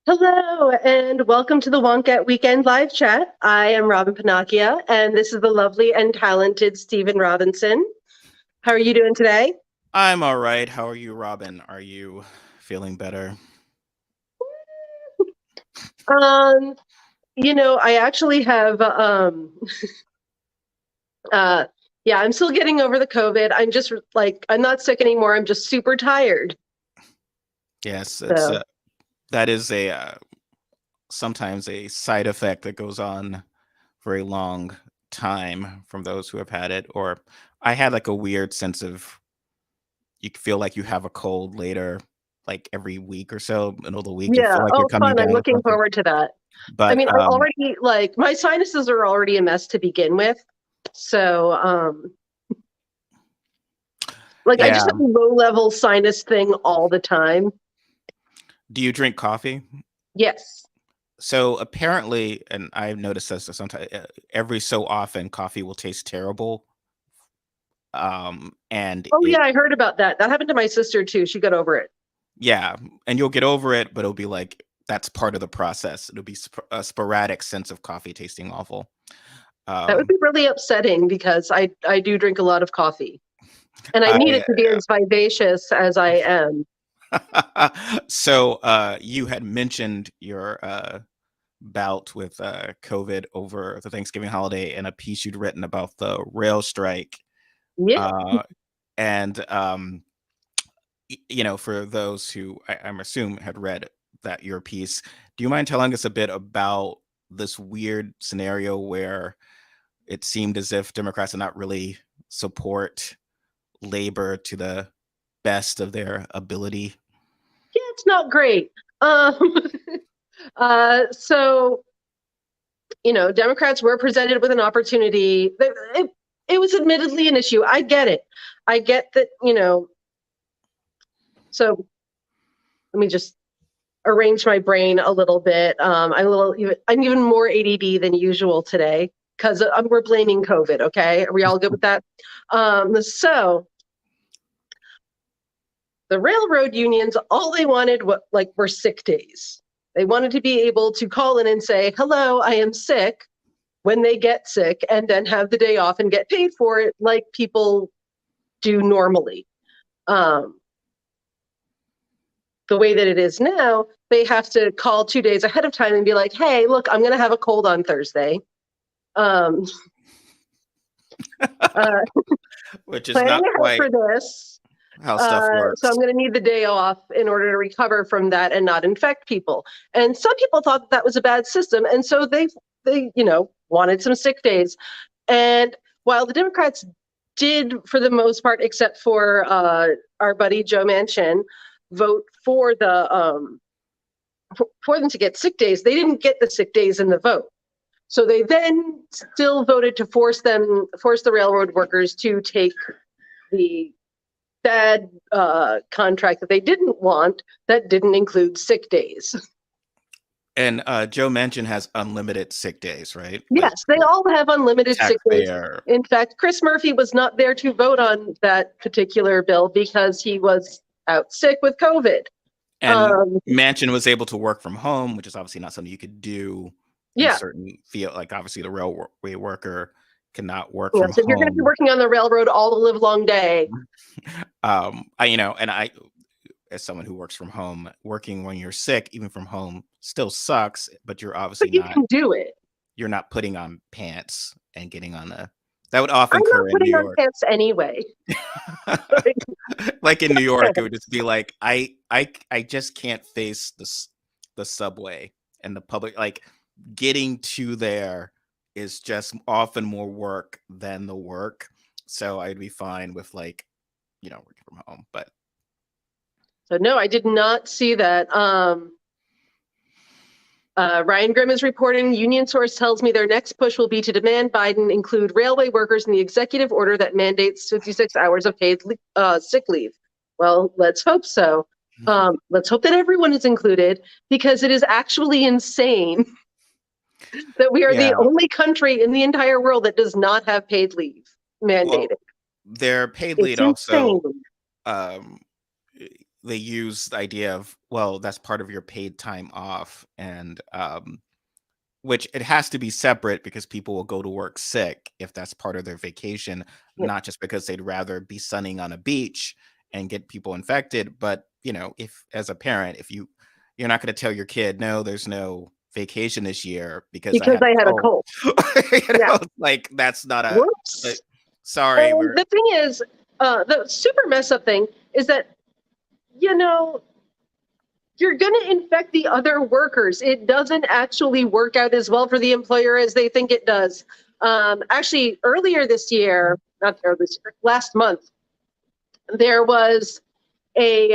Hello, and welcome to the Wonkette Weekend Live Chat. I am Robin Panacchia, and this is the lovely and talented Stephen Robinson. How are you doing today? I'm all right. How are you, Robin? Are you feeling better? Um, I actually have uh yeah, I'm still getting over the COVID. I'm just I'm not sick anymore. I'm just super tired. Yes, it's So, that is a sometimes a side effect that goes on for a long time from those who have had it. Or I had like a weird sense of you feel like you have a cold later, like every week or so, middle of the week. You yeah. feel like you're Oh, coming fun. I'm down with looking something, forward to that. I but mean, I already my sinuses are already a mess to begin with. So, I yeah. just have a low level sinus thing all the time. Do you drink coffee? Yes. So apparently, and I've noticed this sometimes, every so often, coffee will taste terrible. And Oh it yeah, I heard about that. That happened to my sister too. She got over it. Yeah, and you'll get over it, but it'll be like that's part of the process. It'll be a sporadic sense of coffee tasting awful. That would Um, be really upsetting because I do drink a lot of coffee and I need I it to be as vivacious as I am. so you had mentioned your bout with COVID over the Thanksgiving holiday and a piece you'd written about the rail strike. Yeah. Uh, and for those who I'm assume had read that your piece, do you mind telling us a bit about this weird scenario where it seemed as if Democrats did not really support labor to the best of their ability? Yeah, it's not great. Um, so Democrats were presented with an opportunity. It was admittedly an issue. I get it. I get that. So let me just arrange my brain a little bit. I'm even more ADD than usual today because we're blaming COVID. Okay, are we all good with that? So the railroad unions, all they wanted were sick days. They wanted to be able to call in and say, "Hello, I am sick," when they get sick, and then have the day off and get paid for it like people do normally. Um, the way that it is now, they have to call 2 days ahead of time and be like, "Hey, look, I'm going to have a cold on Thursday. Um, uh, Which is planning not ahead quite for this. how stuff So I'm works. going to need the day off in order to recover from that and not infect people." And some people thought that was a bad system, and so they wanted some sick days. And while the Democrats did, for the most part, except for our buddy Joe Manchin, vote for them to get sick days, they didn't get the sick days in the vote. So they then still voted to force the railroad workers to take the bad contract that they didn't want that didn't include sick days. And Joe Manchin has unlimited sick days, right? Like Yes, they all have unlimited sick days. taxpayer. In fact, Chris Murphy was not there to vote on that particular bill because he was out sick with COVID. And Um, Manchin was able to work from home, which is obviously not something you could do in yeah, certain field. Like obviously the railway worker cannot work from yes. If you're going to be home. working on the railroad all the live long day, I as someone who works from home, working when you're sick, even from home, still sucks. But you're but obviously you not. can do it. You're not putting on pants and getting on a. That would I'm often not occur in New putting on York. pants anyway. Like in New York, it would just be like I just can't face the subway and the public. Like getting to there is just often more work than the work. So I'd be fine with working from home. But So no, I did not see that. Ryan Grimm is reporting union source tells me their next push will be to demand Biden include railway workers in the executive order that mandates 56 hours of paid sick leave. Well, let's hope so. Let's hope that everyone is included because it is actually insane that we are the yeah, only country in the entire world that does not have paid leave well, mandated. their paid It's lead insane. also um they use the idea of, well, that's part of your paid time off, and which it has to be separate because people will go to work sick if that's part of their vacation, Yeah. not just because they'd rather be sunning on a beach and get people infected. But if as a parent, if you're not going to tell your kid, no, there's no vacation this year because I Because had I a had a cold. cold. Yeah. Like that's not Whoops. sorry, And we're the thing is, the super mess up thing is that, you know, you're going to infect the other workers. It doesn't actually work out as well for the employer as they think it does. Actually, earlier this year, not earlier this year, last month, there was a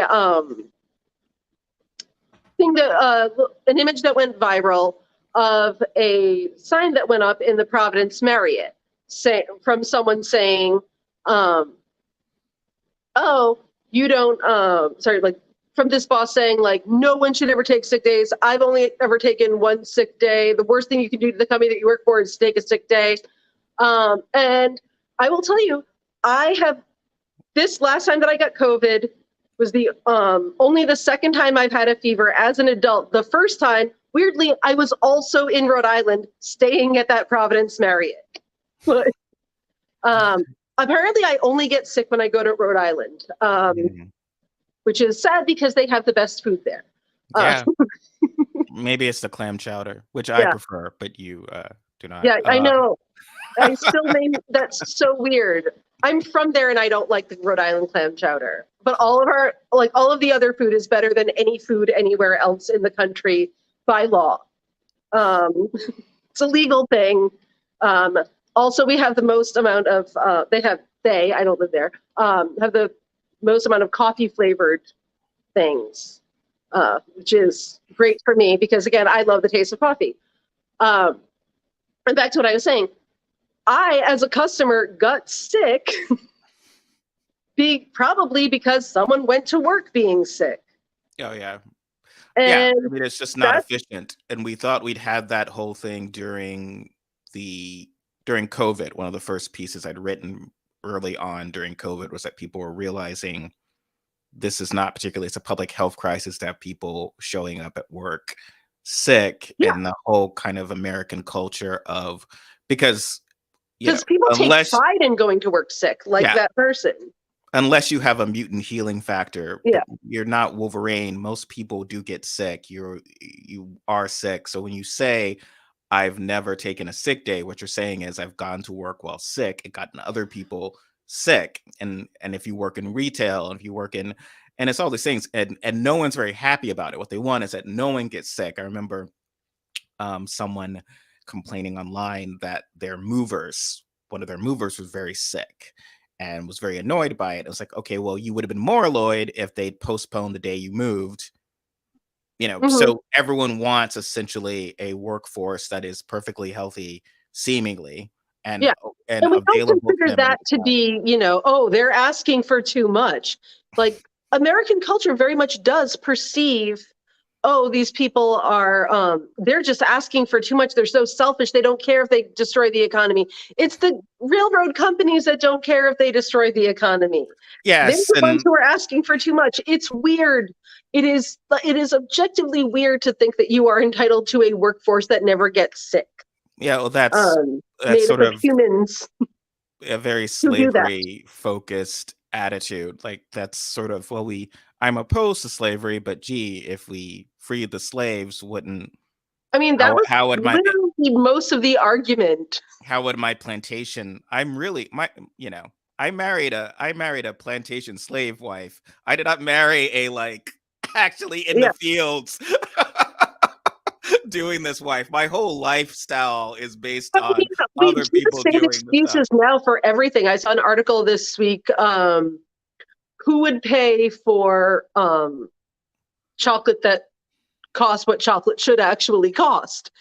an image that went viral of a sign that went up in the Providence Marriott, from someone saying, "Oh, you don't." Sorry, like from this boss saying, like, "No one should ever take sick days. I've only ever taken one sick day. The worst thing you can do to the company that you work for is take a sick day." And I will tell you, I have this last time that I got COVID was the only the second time I've had a fever as an adult. The first time, weirdly, I was also in Rhode Island, staying at that Providence Marriott. um, Apparently, I only get sick when I go to Rhode Island, which is sad because they have the best food there. yeah. Maybe it's the clam chowder, which I Yeah. prefer, but you do not. Yeah, I know. I still name that's so weird. I'm from there and I don't like the Rhode Island clam chowder. But all of the other food is better than any food anywhere else in the country by law. It's a legal thing. Also, we have the most amount of I don't live there, have the most amount of coffee flavored things, which is great for me because again, I love the taste of coffee. And back to what I was saying. I, as a customer, got sick probably because someone went to work being sick. Oh yeah. Yeah, And I mean, it's just not efficient, and we thought we'd had that whole thing during COVID. One of the first pieces I'd written early on during COVID was that people were realizing this is not particularly, it's a public health crisis to have people showing up at work sick, and the whole kind of American culture of, because people take unless pride in going to work sick, like that person. Unless you have a mutant healing factor, Yeah. you're not Wolverine. Most people do get sick. You are sick. So when you say, I've never taken a sick day, what you're saying is I've gone to work while sick and gotten other people sick. And if you work in retail, and if you work in, and it's all these things, and no one's very happy about it. What they want is that no one gets sick. I remember someone complaining online that one of their movers was very sick and was very annoyed by it. It was like, okay, well, you would have been more annoyed if they'd postponed the day you moved. So everyone wants essentially a workforce that is perfectly healthy, seemingly, and we don't available consider that to be, they're asking for too much. Like American culture very much does perceive, these people are, they're just asking for too much. They're so selfish. They don't care if they destroy the economy. It's the railroad companies that don't care if they destroy the economy. Yes, they're the ones who are asking for too much. It's weird. It is objectively weird to think that you are entitled to a workforce that never gets sick. Yeah, well, that's made sort up of humans. A very slavery focused attitude. Like that's sort of, well, I'm opposed to slavery, but gee, if we freed the slaves, wouldn't I mean, that was how would literally most of the argument. How would my plantation? I'm really I married a plantation slave wife. I did not marry a actually in the fields doing this wife. My whole lifestyle is based on other people doing excuses now for everything. I saw an article this week. Who would pay for chocolate that costs what chocolate should actually cost?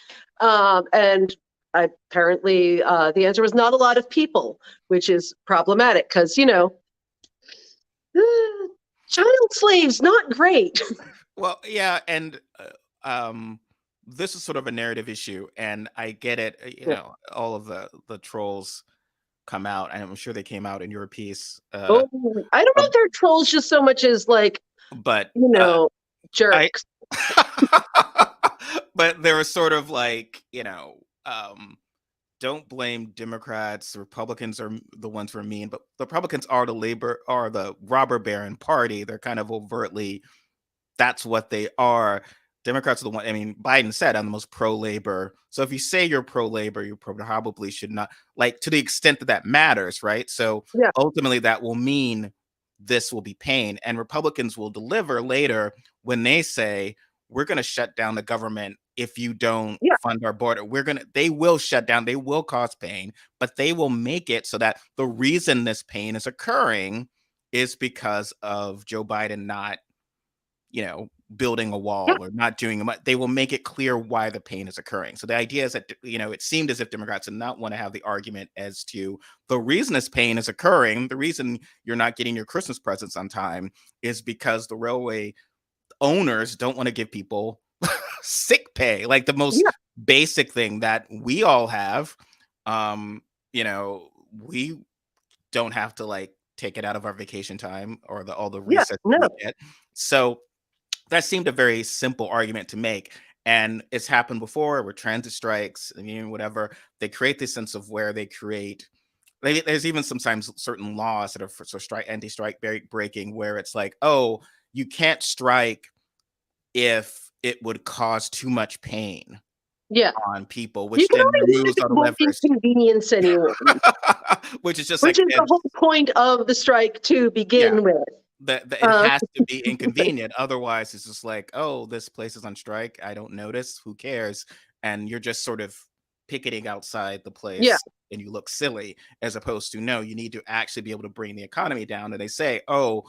And apparently the answer was not a lot of people, which is problematic because, child slaves, not great. Well, yeah, and this is sort of a narrative issue, and I get it. All of the trolls come out, and I'm sure they came out in your piece. I don't know if they're trolls just so much as like but jerk. I but there was sort of like, don't blame Democrats. Republicans are the ones who are mean, but the Republicans are the robber baron party. They're kind of overtly, that's what they are. Democrats are the one. I mean, Biden said, I'm the most pro-labor. So if you say you're pro-labor, you probably should not, like, to the extent that that matters, right? So Yeah. ultimately that will mean this will be pain. And Republicans will deliver later when they say, we're going to shut down the government if you don't Yeah. fund our border. They will shut down, they will cause pain, but they will make it so that the reason this pain is occurring is because of Joe Biden not, building a wall or not doing much. They will make it clear why the pain is occurring. So the idea is that, it seemed as if Democrats did not want to have the argument as to the reason this pain is occurring. The reason you're not getting your Christmas presents on time is because the railway owners don't want to give people sick pay, like the most basic thing that we all have. We don't have to like take it out of our vacation time or all the recess we get. So that seemed a very simple argument to make. And it's happened before with transit strikes, whatever. They create this sense of where they create, there's even sometimes certain laws that are for anti-strike breaking, where it's like, oh, you can't strike if it would cause too much pain on people, which then removes all the leverage. Inconvenience anyone. Which is just the whole point of the strike to begin with. That it has to be inconvenient. Otherwise, it's just like, oh, this place is on strike. I don't notice. Who cares? And you're just sort of picketing outside the place and you look silly, as opposed to, no, you need to actually be able to bring the economy down. And they say, oh,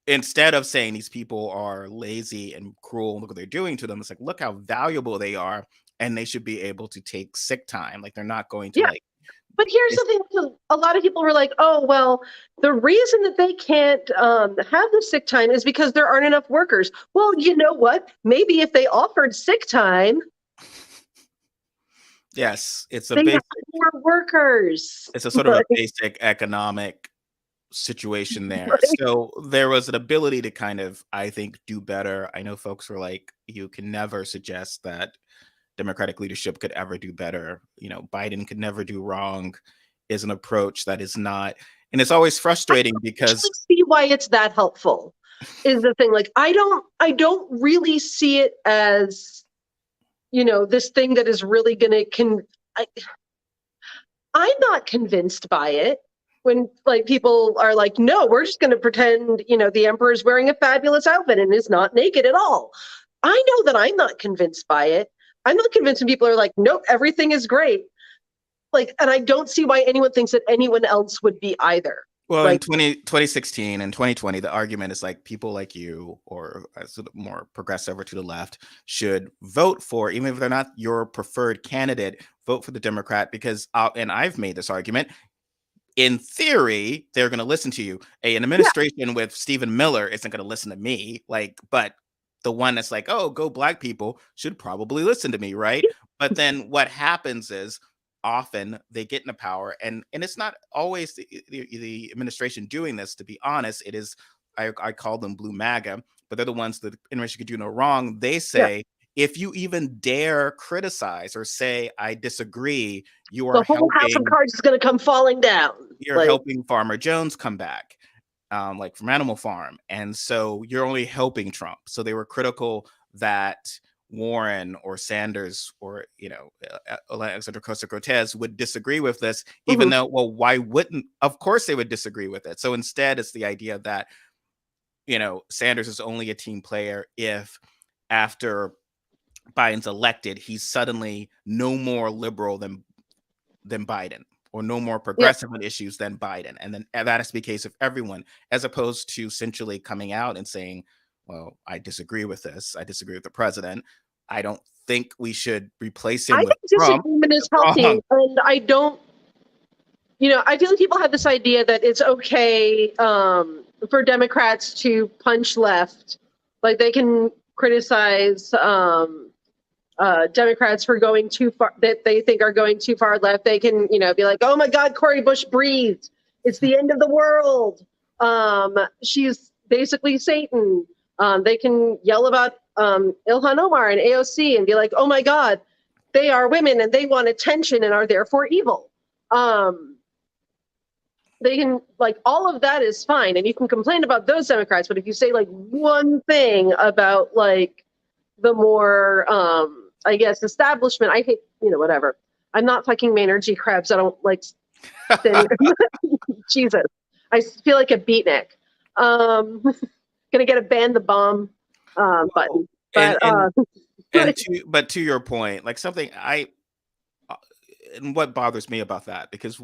instead of saying these people are lazy and cruel and look what they're doing to them, it's like, look how valuable they are. And they should be able to take sick time. Like, they're not going to But here's the thing, a lot of people were like, oh, well, the reason that they can't have the sick time is because there aren't enough workers. Well, you know what? Maybe if they offered sick time. Yes, it's a basic, more workers. It's a sort of a basic economic situation there. Right. So there was an ability to kind of, I think, do better. I know folks were like, you can never suggest that Democratic leadership could ever do better. Biden could never do wrong is an approach that is not, and it's always frustrating because see why it's that helpful is the thing. Like, I don't really see it as, this thing that is really going to, I'm not convinced by it when like people are like, no, we're just going to pretend, the emperor is wearing a fabulous outfit and is not naked at all. I know that I'm not convinced by it. I'm not convinced when people are like, nope, everything is great. Like, and I don't see why anyone thinks that anyone else would be either. Well, in 2016 and 2020, the argument is like people like you or sort of more progressive or to the left should vote for, even if they're not your preferred candidate, vote for the Democrat because, and I've made this argument, in theory, they're going to listen to you. An administration with Stephen Miller isn't going to listen to me, but the one that's like, oh, go Black people should probably listen to me, right? But then what happens is often they get into power, and it's not always the administration doing this, to be honest. It is, I call them blue MAGA, but they're the ones that the administration could do no wrong. They say, if you even dare criticize or say, I disagree, you are the whole house of cards is going to come falling down. You're helping Farmer Jones come back. Like from Animal Farm. And so you're only helping Trump. So they were critical that Warren or Sanders or, Alexandria Ocasio-Cortez would disagree with this, even though, well, why wouldn't? Of course they would disagree with it. So instead, it's the idea that, Sanders is only a team player if after Biden's elected, he's suddenly no more liberal than Biden, or no more progressive on issues than Biden. And then that has to be the case of everyone, as opposed to essentially coming out and saying, well, I disagree with this. I disagree with the president. I don't think we should replace him with Trump. Disagreement is healthy. And I don't, I feel like people have this idea that it's okay for Democrats to punch left. Like they can criticize Democrats for going too far, that they think are going too far left. They can, be like, oh my God, Cori Bush breathed. It's the end of the world. She's basically Satan. They can yell about Ilhan Omar and AOC and be like, oh my God, they are women and they want attention and are therefore evil. They can, like, all of that is fine. And you can complain about those Democrats. But if you say like one thing about like the more, I guess, establishment, I hate, whatever. I'm not fucking Maynard G. Krebs. I don't like standing. Jesus. I feel like a beatnik. Gonna get a ban the bomb button. But but to your point, like something and what bothers me about that, because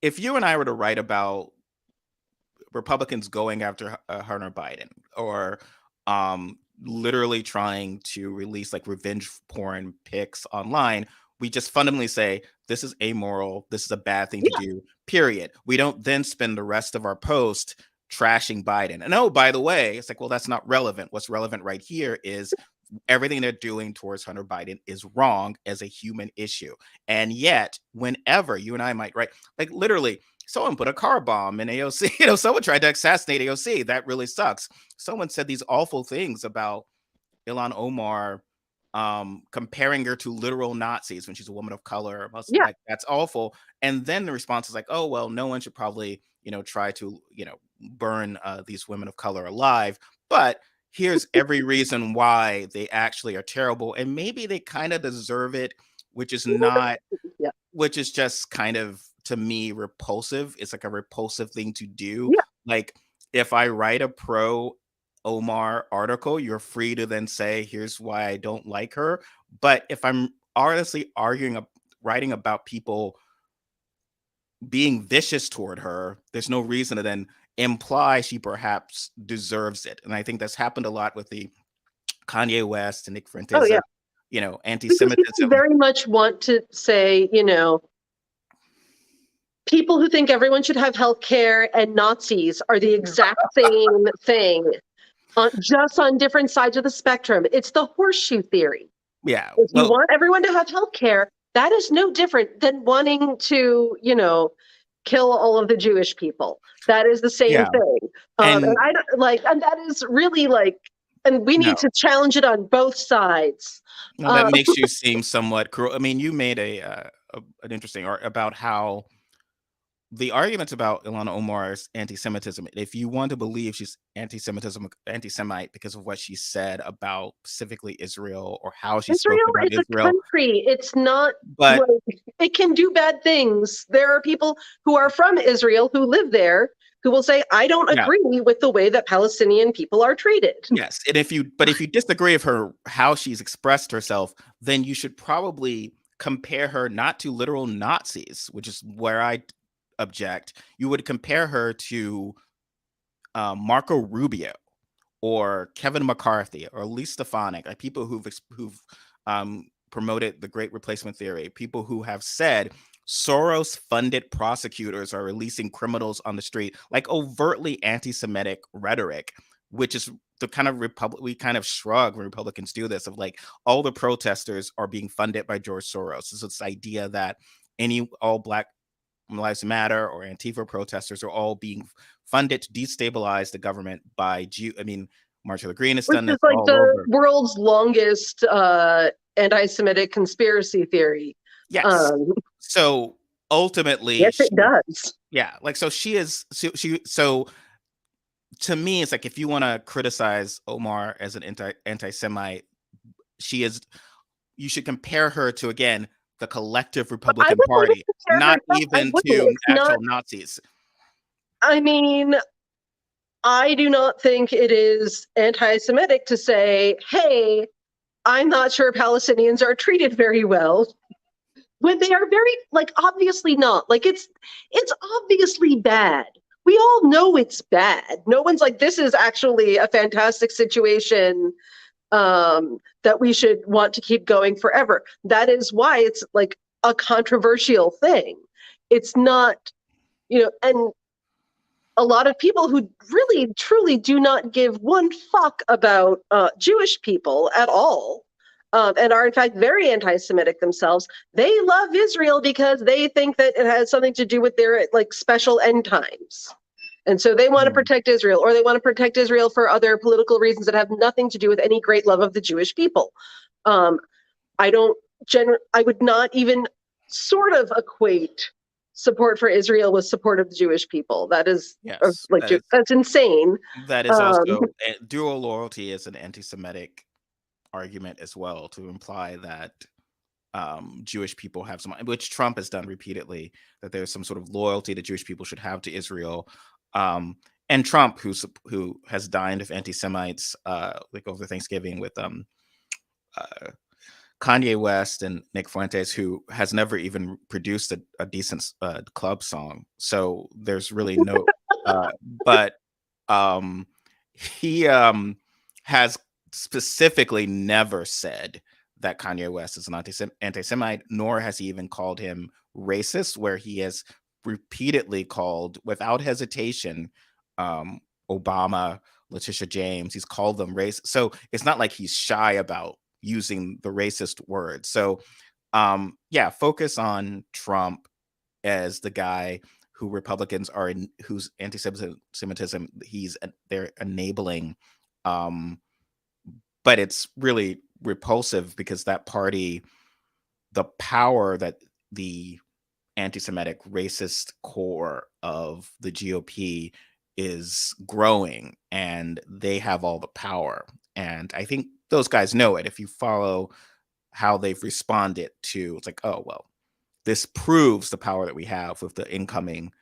if you and I were to write about Republicans going after Hunter Biden, or literally trying to release like revenge porn pics online, we just fundamentally say this is amoral, this is a bad thing to do, period. We don't then spend the rest of our post trashing Biden. And oh, by the way, it's like, well, that's not relevant. What's relevant right here is everything they're doing towards Hunter Biden is wrong as a human issue. And yet, whenever you and I might write, like literally, someone put a car bomb in AOC, someone tried to assassinate AOC. That really sucks. Someone said these awful things about Ilhan Omar, comparing her to literal Nazis when she's a woman of color. Like, that's awful. And then the response is like, oh, well, no one should probably, try to, burn these women of color alive. But here's every reason why they actually are terrible. And maybe they kind of deserve it, which is not, which is just kind of, to me, repulsive. It's like a repulsive thing to do. Like, if I write a pro Omar article, you're free to then say, here's why I don't like her. But if I'm honestly writing about people being vicious toward her, there's no reason to then imply she perhaps deserves it. And I think that's happened a lot with the Kanye West and Nick Fuentes, anti-Semitism. People very much want to say, people who think everyone should have health care and Nazis are the exact same thing, just on different sides of the spectrum. It's the horseshoe theory. Yeah. If you want everyone to have health care, that is no different than wanting to, kill all of the Jewish people. That is the same thing. And I don't and that is really and we need to challenge it on both sides. No, that makes you seem somewhat cruel. I mean, you made an interesting art about how the arguments about Ilhan Omar's anti-Semitism, if you want to believe she's anti-Semite because of what she said about specifically Israel, or how she spoke about Israel. It's a country. It's not, but it can do bad things. There are people who are from Israel who live there who will say, I don't agree with the way that Palestinian people are treated. Yes. And if you disagree with her, how she's expressed herself, then you should probably compare her not to literal Nazis, which is where I object. You would compare her to Marco Rubio or Kevin McCarthy or Lee Stefanik, like people who've promoted the Great Replacement Theory, people who have said Soros-funded prosecutors are releasing criminals on the street, like overtly anti-Semitic rhetoric, which is the kind of we kind of shrug when Republicans do this, of like, all the protesters are being funded by George Soros. So it's this idea that all Black Lives Matter or Antifa protesters are all being funded to destabilize the government by Martin Luther Green has done this. Which is like the world's longest anti-Semitic conspiracy theory. Yes. So ultimately, yes, it does. Yeah, like, so she is. So to me, it's like, if you want to criticize Omar as an anti-Semite, you should compare her to, again, the collective Republican Party, not even to actual Nazis. I mean, I do not think it is anti-Semitic to say, hey, I'm not sure Palestinians are treated very well, when they are very, obviously not. It's obviously bad. We all know it's bad. No one's like, this is actually a fantastic situation that we should want to keep going forever. That is why it's like a controversial thing. It's not, and a lot of people who really, truly do not give one fuck about Jewish people at all, and are in fact very anti-Semitic themselves, they love Israel because they think that it has something to do with their special end times. And so they want to Mhm. protect Israel, or they want to protect Israel for other political reasons that have nothing to do with any great love of the Jewish people. Um, I don't I would not even sort of equate support for Israel with support of the Jewish people. That is Yes, like that's insane. that is Um, also dual loyalty is an anti-Semitic argument as well, to imply that Jewish people have some, which Trump has done repeatedly, that there's some sort of loyalty that Jewish people should have to Israel. And Trump, who has dined with anti-Semites like over Thanksgiving with uh, Kanye West and Nick Fuentes, who has never even produced a decent club song. So there's really no, uh, but um, he has specifically never said that Kanye West is an anti-Semite, nor has he even called him racist, where he has repeatedly called, without hesitation, Obama, Letitia James. He's called them race. So it's not like he's shy about using the racist word. So yeah, focus on Trump as the guy who Republicans are in, whose anti-Semitism they're enabling. But it's really repulsive because that party, the power that the anti-Semitic racist core of the GOP is growing, and they have all the power. And I think those guys know it. If you follow how they've responded to, it's like, oh, well, this proves the power that we have with the incoming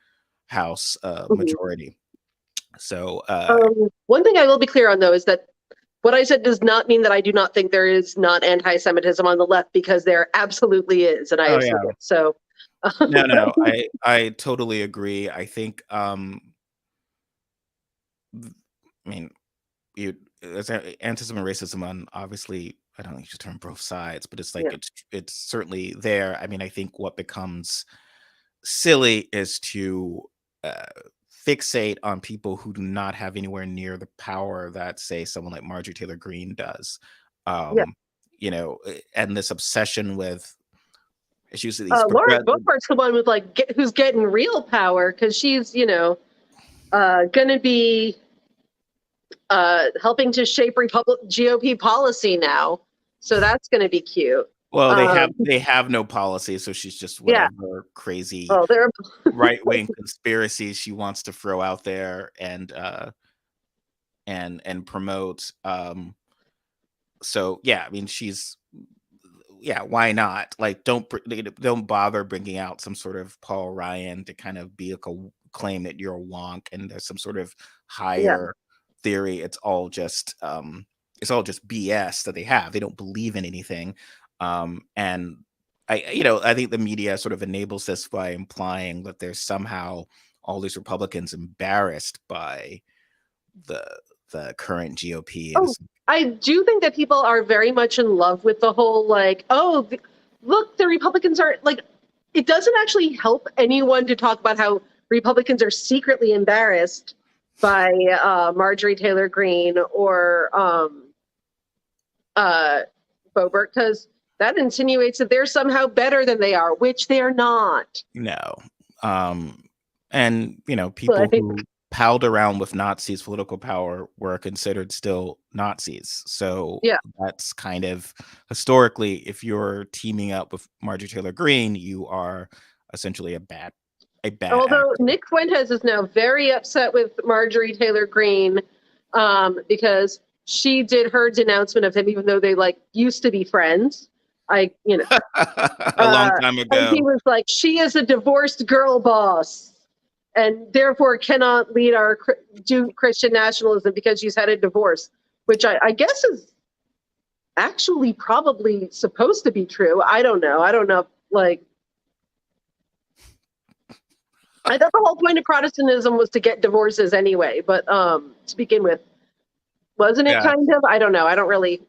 House mhm. majority. So, One thing I will be clear on, though, is that what I said does not mean that I do not think there is not anti-Semitism on the left, because there absolutely is, and I oh have seen yeah, it. So, no, I totally agree. I think, I mean, you as antism and racism on, obviously, I don't think you should turn both sides, but it's like yeah. it's certainly there. I mean, I think what becomes silly is to uh, fixate on people who do not have anywhere near the power that, say, someone like Marjorie Taylor Greene does. Yeah. Um, and this obsession with, it's usually these Laura Boebert's the one with who's getting real power, because she's, going to be helping to shape GOP policy now. So that's going to be cute. well, Um, they have no policy, so she's just yeah. whatever crazy Well, they're right wing conspiracies she wants to throw out there and promote. So yeah, I mean, yeah, why not? Like, don't bother bringing out some sort of Paul Ryan to kind of be like a claim that you're a wonk and there's some sort of yeah. higher theory. It's all just BS that they have. They don't believe in anything. And I think the media sort of enables this by implying that there's somehow all these Republicans embarrassed by the current GOP. And Oh, I do think that people are very much in love with the whole look, the Republicans are it doesn't actually help anyone to talk about how Republicans are secretly embarrassed by Marjorie Taylor Greene or Boebert, because that insinuates that they're somehow better than they are, which they're not. no. And people But who palled around with Nazis' political power were considered still Nazis. So yeah. that's kind of, historically, if you're teaming up with Marjorie Taylor Greene, you are essentially a bad Although actor. Nick Fuentes is now very upset with Marjorie Taylor Greene because she did her denouncement of him, even though they used to be friends. A long time And he ago. was like, she is a divorced girl boss and therefore cannot lead do Christian nationalism because she's had a divorce, which I guess is actually probably supposed to be true. I don't know. I thought the whole point of Protestantism was to get divorces anyway, but to begin with, wasn't it Yeah. kind of? I don't know. I don't really.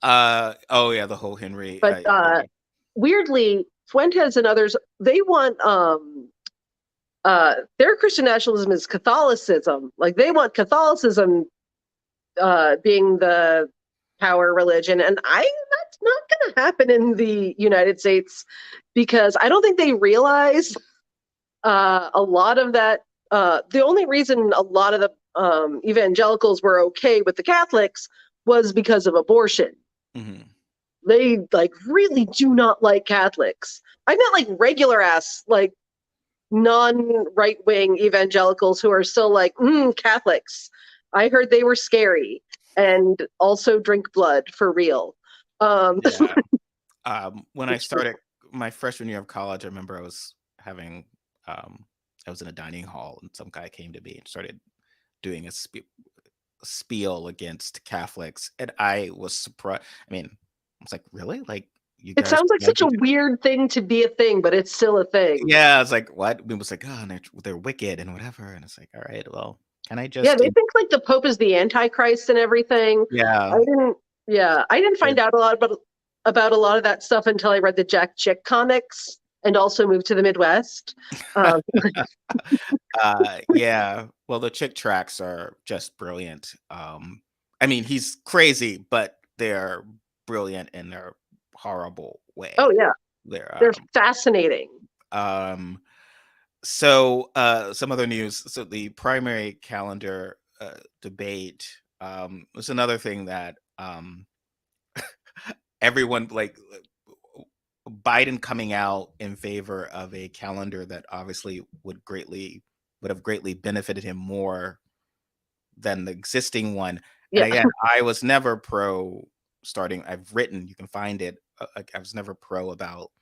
Oh yeah, the whole Henry. But weirdly, Fuentes and others, they want their Christian nationalism is Catholicism. Like they want Catholicism being the power religion, and that's not going to happen in the United States, because I don't think they realize a lot of that the only reason a lot of the evangelicals were okay with the Catholics was because of abortion. Mm-hmm. They like really do not like Catholics. I meant like regular ass, like non-right wing evangelicals who are still like, Catholics. I heard they were scary and also drink blood for real. Yeah. When I started my freshman year of college, I remember I was having, I was in a dining hall and some guy came to me and started doing a spiel against Catholics, and I was surprised. I mean, I was like, really? Like, you It guys sounds like such a weird thing to be a thing, but it's still a thing. Yeah, I was like, what? It was like, oh, and they're wicked and whatever. And it's like, all right, well, can I Yeah, just they think like the Pope is the Antichrist and everything. Yeah. I didn't find out a lot about a lot of that stuff until I read the Jack Chick comics and also moved to the Midwest. Yeah. Well, the Chick tracks are just brilliant. I mean, he's crazy, but they're brilliant in their horrible way. Oh yeah, they're fascinating. So some other news. So the primary calendar debate was another thing that everyone like Biden coming out in favor of a calendar that obviously would have greatly benefited him more than the existing one. Yeah. And again, I was never pro starting. I've written, you can find it. I was never pro about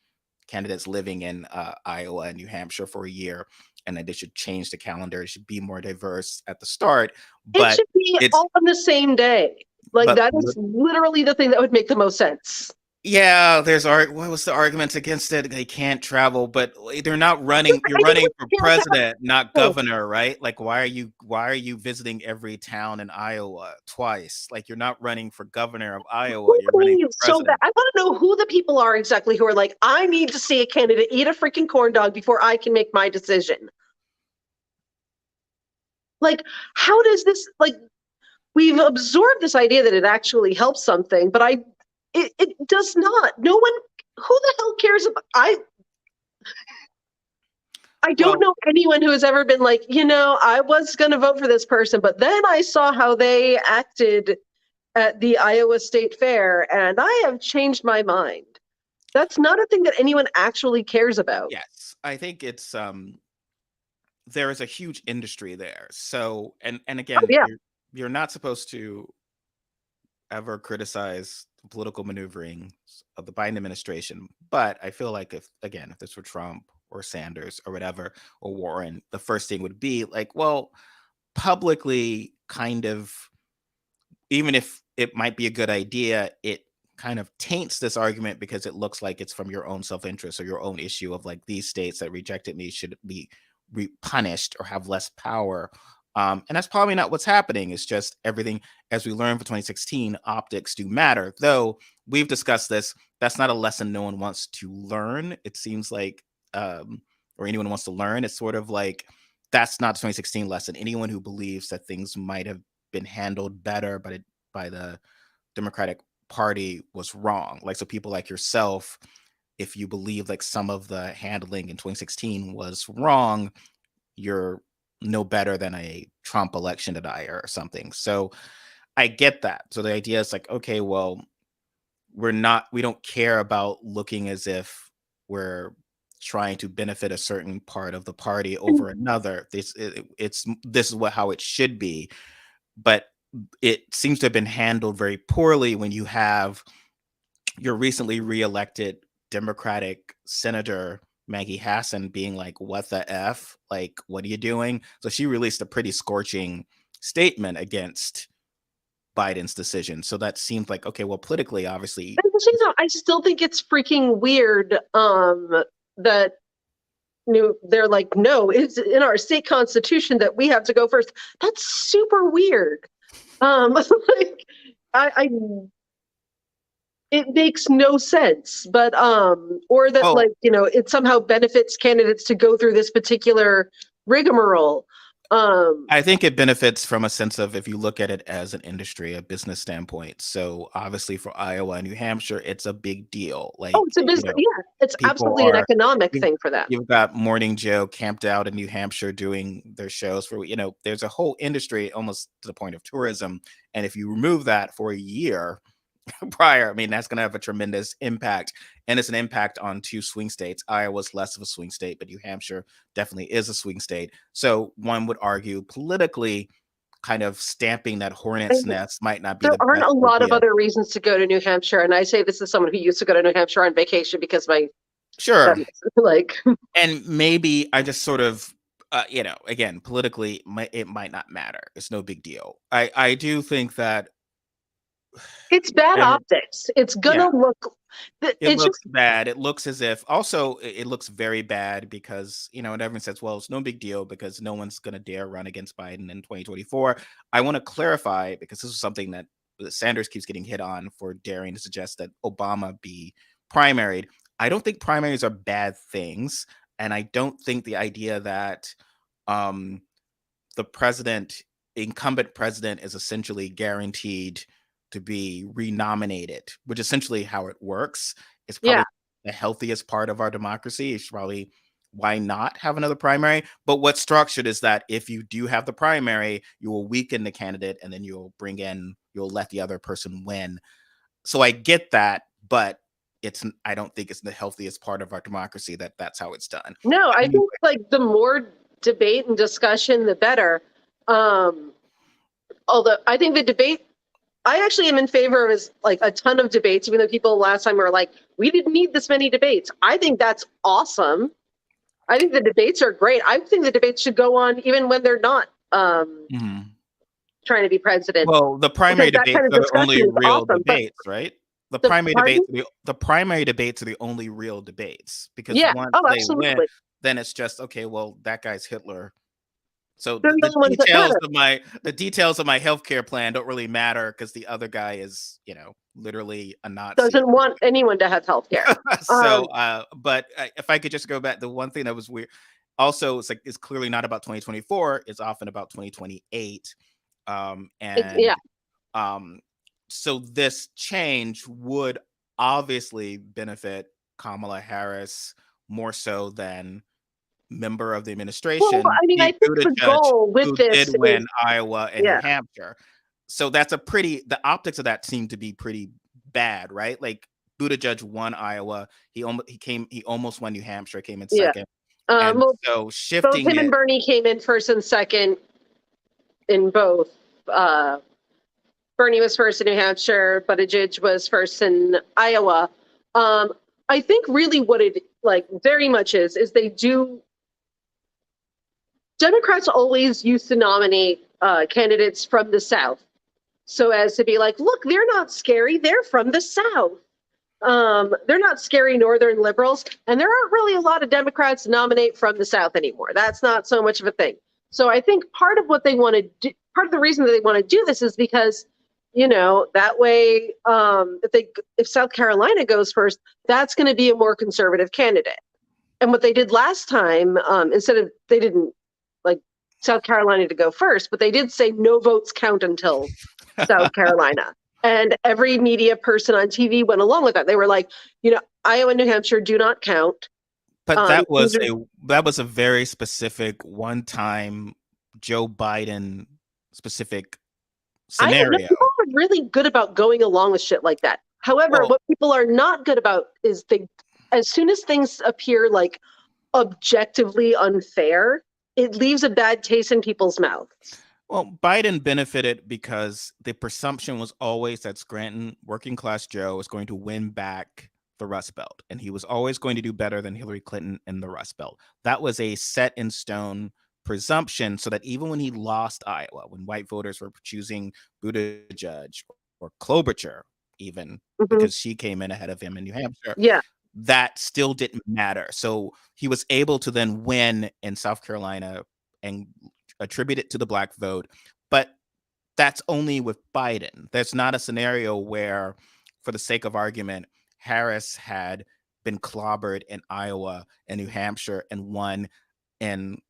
candidates living in Iowa and New Hampshire for a year, and that they should change the calendar. It should be more diverse at the start. But it should be all on the same day. Like that is literally the thing that would make the most sense. Yeah, what was the argument against it? They can't travel, but they're not running. You're running for president, not governor, right? Like, why are you visiting every town in Iowa twice? Like, you're not running for governor of Iowa. You're running for president. So bad. I want to know who the people are exactly who are like, I need to see a candidate eat a freaking corn dog before I can make my decision. Like, how does this, like, we've absorbed this idea that it actually helps something, but it does not. No one, who the hell cares about, I don't know anyone who has ever been like, I was going to vote for this person, but then I saw how they acted at the Iowa State Fair and I have changed my mind. That's not a thing that anyone actually cares about. Yes, I think it's, there is a huge industry there. So, and again, you're not supposed to ever criticize political maneuvering of the Biden administration. But I feel like if this were Trump or Sanders or whatever, or Warren, the first thing would be like, well, publicly kind of, even if it might be a good idea, it kind of taints this argument because it looks like it's from your own self-interest or your own issue of like, these states that rejected me should be punished or have less power. And that's probably not what's happening. It's just everything, as we learned for 2016, optics do matter. Though we've discussed this, that's not a lesson no one wants to learn. It seems like, or anyone wants to learn. It's sort of like, that's not the 2016 lesson. Anyone who believes that things might have been handled better by the Democratic Party was wrong. Like, so people like yourself, if you believe like some of the handling in 2016 was wrong, you're no better than a Trump election denier or something. So I get that. So the idea is like, okay, well, we don't care about looking as if we're trying to benefit a certain part of the party over another. This is how it should be. But it seems to have been handled very poorly when you have your recently reelected Democratic Senator Maggie Hassan being like, what the F? Like, what are you doing? So she released a pretty scorching statement against Biden's decision. So that seemed like, okay, well, politically, obviously. I still think it's freaking weird that they're like, no, it's in our state constitution that we have to go first. That's super weird. Like, it makes no sense, but or that like, it somehow benefits candidates to go through this particular rigmarole. I think it benefits from a sense of, if you look at it as an industry, a business standpoint. So obviously for Iowa and New Hampshire, it's a big deal. Oh, Like, it's a business. Yeah, it's people absolutely an are, economic you- thing for them. you've got Morning Joe camped out in New Hampshire doing their shows for, there's a whole industry almost to the point of tourism. And if you remove that for a year prior, I mean, that's going to have a tremendous impact. And it's an impact on two swing states. Iowa's less of a swing state, but New Hampshire definitely is a swing state. So one would argue politically, kind of stamping that hornet's nest might not be There the aren't best a lot of idea. other reasons to go to New Hampshire, and I say this as someone who used to go to New Hampshire on vacation because my Sure. like And maybe I just sort of, again, politically, it might not matter. It's no big deal. I do think that, it's bad optics. It's yeah, gonna look. it It's looks just bad. It looks as if, also, it looks very bad because, and everyone says, well, it's no big deal because no one's going to dare run against Biden in 2024. I want to clarify, because this is something that Sanders keeps getting hit on for daring to suggest that Obama be primaried. I don't think primaries are bad things. And I don't think the idea that um, the incumbent president, is essentially guaranteed to be renominated, which is essentially how it works. It's probably yeah. the healthiest part of our democracy. It's probably why not have another primary. But what's structured is that if you do have the primary, you will weaken the candidate and then you'll let the other person win. So I get that, but I don't think it's the healthiest part of our democracy that's how it's done. No, I Anyway, think like the more debate and discussion, the better. Although I think the debate, I actually am in favor of is like a ton of debates, even though people last time were like, we didn't need this many debates. I think that's awesome. I think the debates are great. I think the debates should go on even when they're not mhm. trying to be president. Well, the Because primary that debates kind of are the discussion only is real awesome. But debates, right? The the primary pardon? debates the primary debates are the only real debates, because Yeah. once Oh, they win, absolutely. then it's just, okay, well, that guy's Hitler. So They're the only ones that matter. the details of my healthcare plan don't really matter because the other guy is, literally a Nazi. Doesn't want anyone to have health care. So, but if I could just go back, the one thing that was weird, also, it's clearly not about 2024. It's often about 2028. And Yeah. So this change would obviously benefit Kamala Harris more so than member of the Well, administration, I mean, I Pete think the Buttigieg, goal with who this did win is, Iowa and New yeah, Hampshire. So that's the optics of that seem to be pretty bad, right? Like, Buttigieg won Iowa. He almost won New Hampshire, came in yeah. second. And Well, so both shifting him and it, Bernie came in first and second in both. Bernie was first in New Hampshire, Buttigieg was first in Iowa. I think really what it like very much is Democrats always used to nominate candidates from the South so as to be like, look, they're not scary. They're from the South. They're not scary Northern liberals. And there aren't really a lot of Democrats nominate from the South anymore. That's not so much of a thing. So I think part of what they want to do, part of the reason that they want to do this is because, that way, if South Carolina goes first, that's going to be a more conservative candidate. And what they did last time, they didn't like South Carolina to go first, but they did say no votes count until South Carolina. And every media person on TV went along with that. They were like, Iowa and New Hampshire do not count. but that was a very specific one-time Joe Biden specific scenario. People are really good about going along with shit like that. However, Well, what people are not good about is as soon as things appear like objectively unfair, it leaves a bad taste in people's mouths. Well, Biden benefited because the presumption was always that Scranton, working class Joe, is going to win back the Rust Belt, and he was always going to do better than Hillary Clinton in the Rust Belt. That was a set in stone presumption, so that even when he lost Iowa, when white voters were choosing Buttigieg or Klobuchar, even because she came in ahead of him in New Hampshire, Yeah. that still didn't matter. So he was able to then win in South Carolina and attribute it to the black vote. But that's only with Biden. There's not a scenario where, for the sake of argument, Harris had been clobbered in Iowa and New Hampshire and won in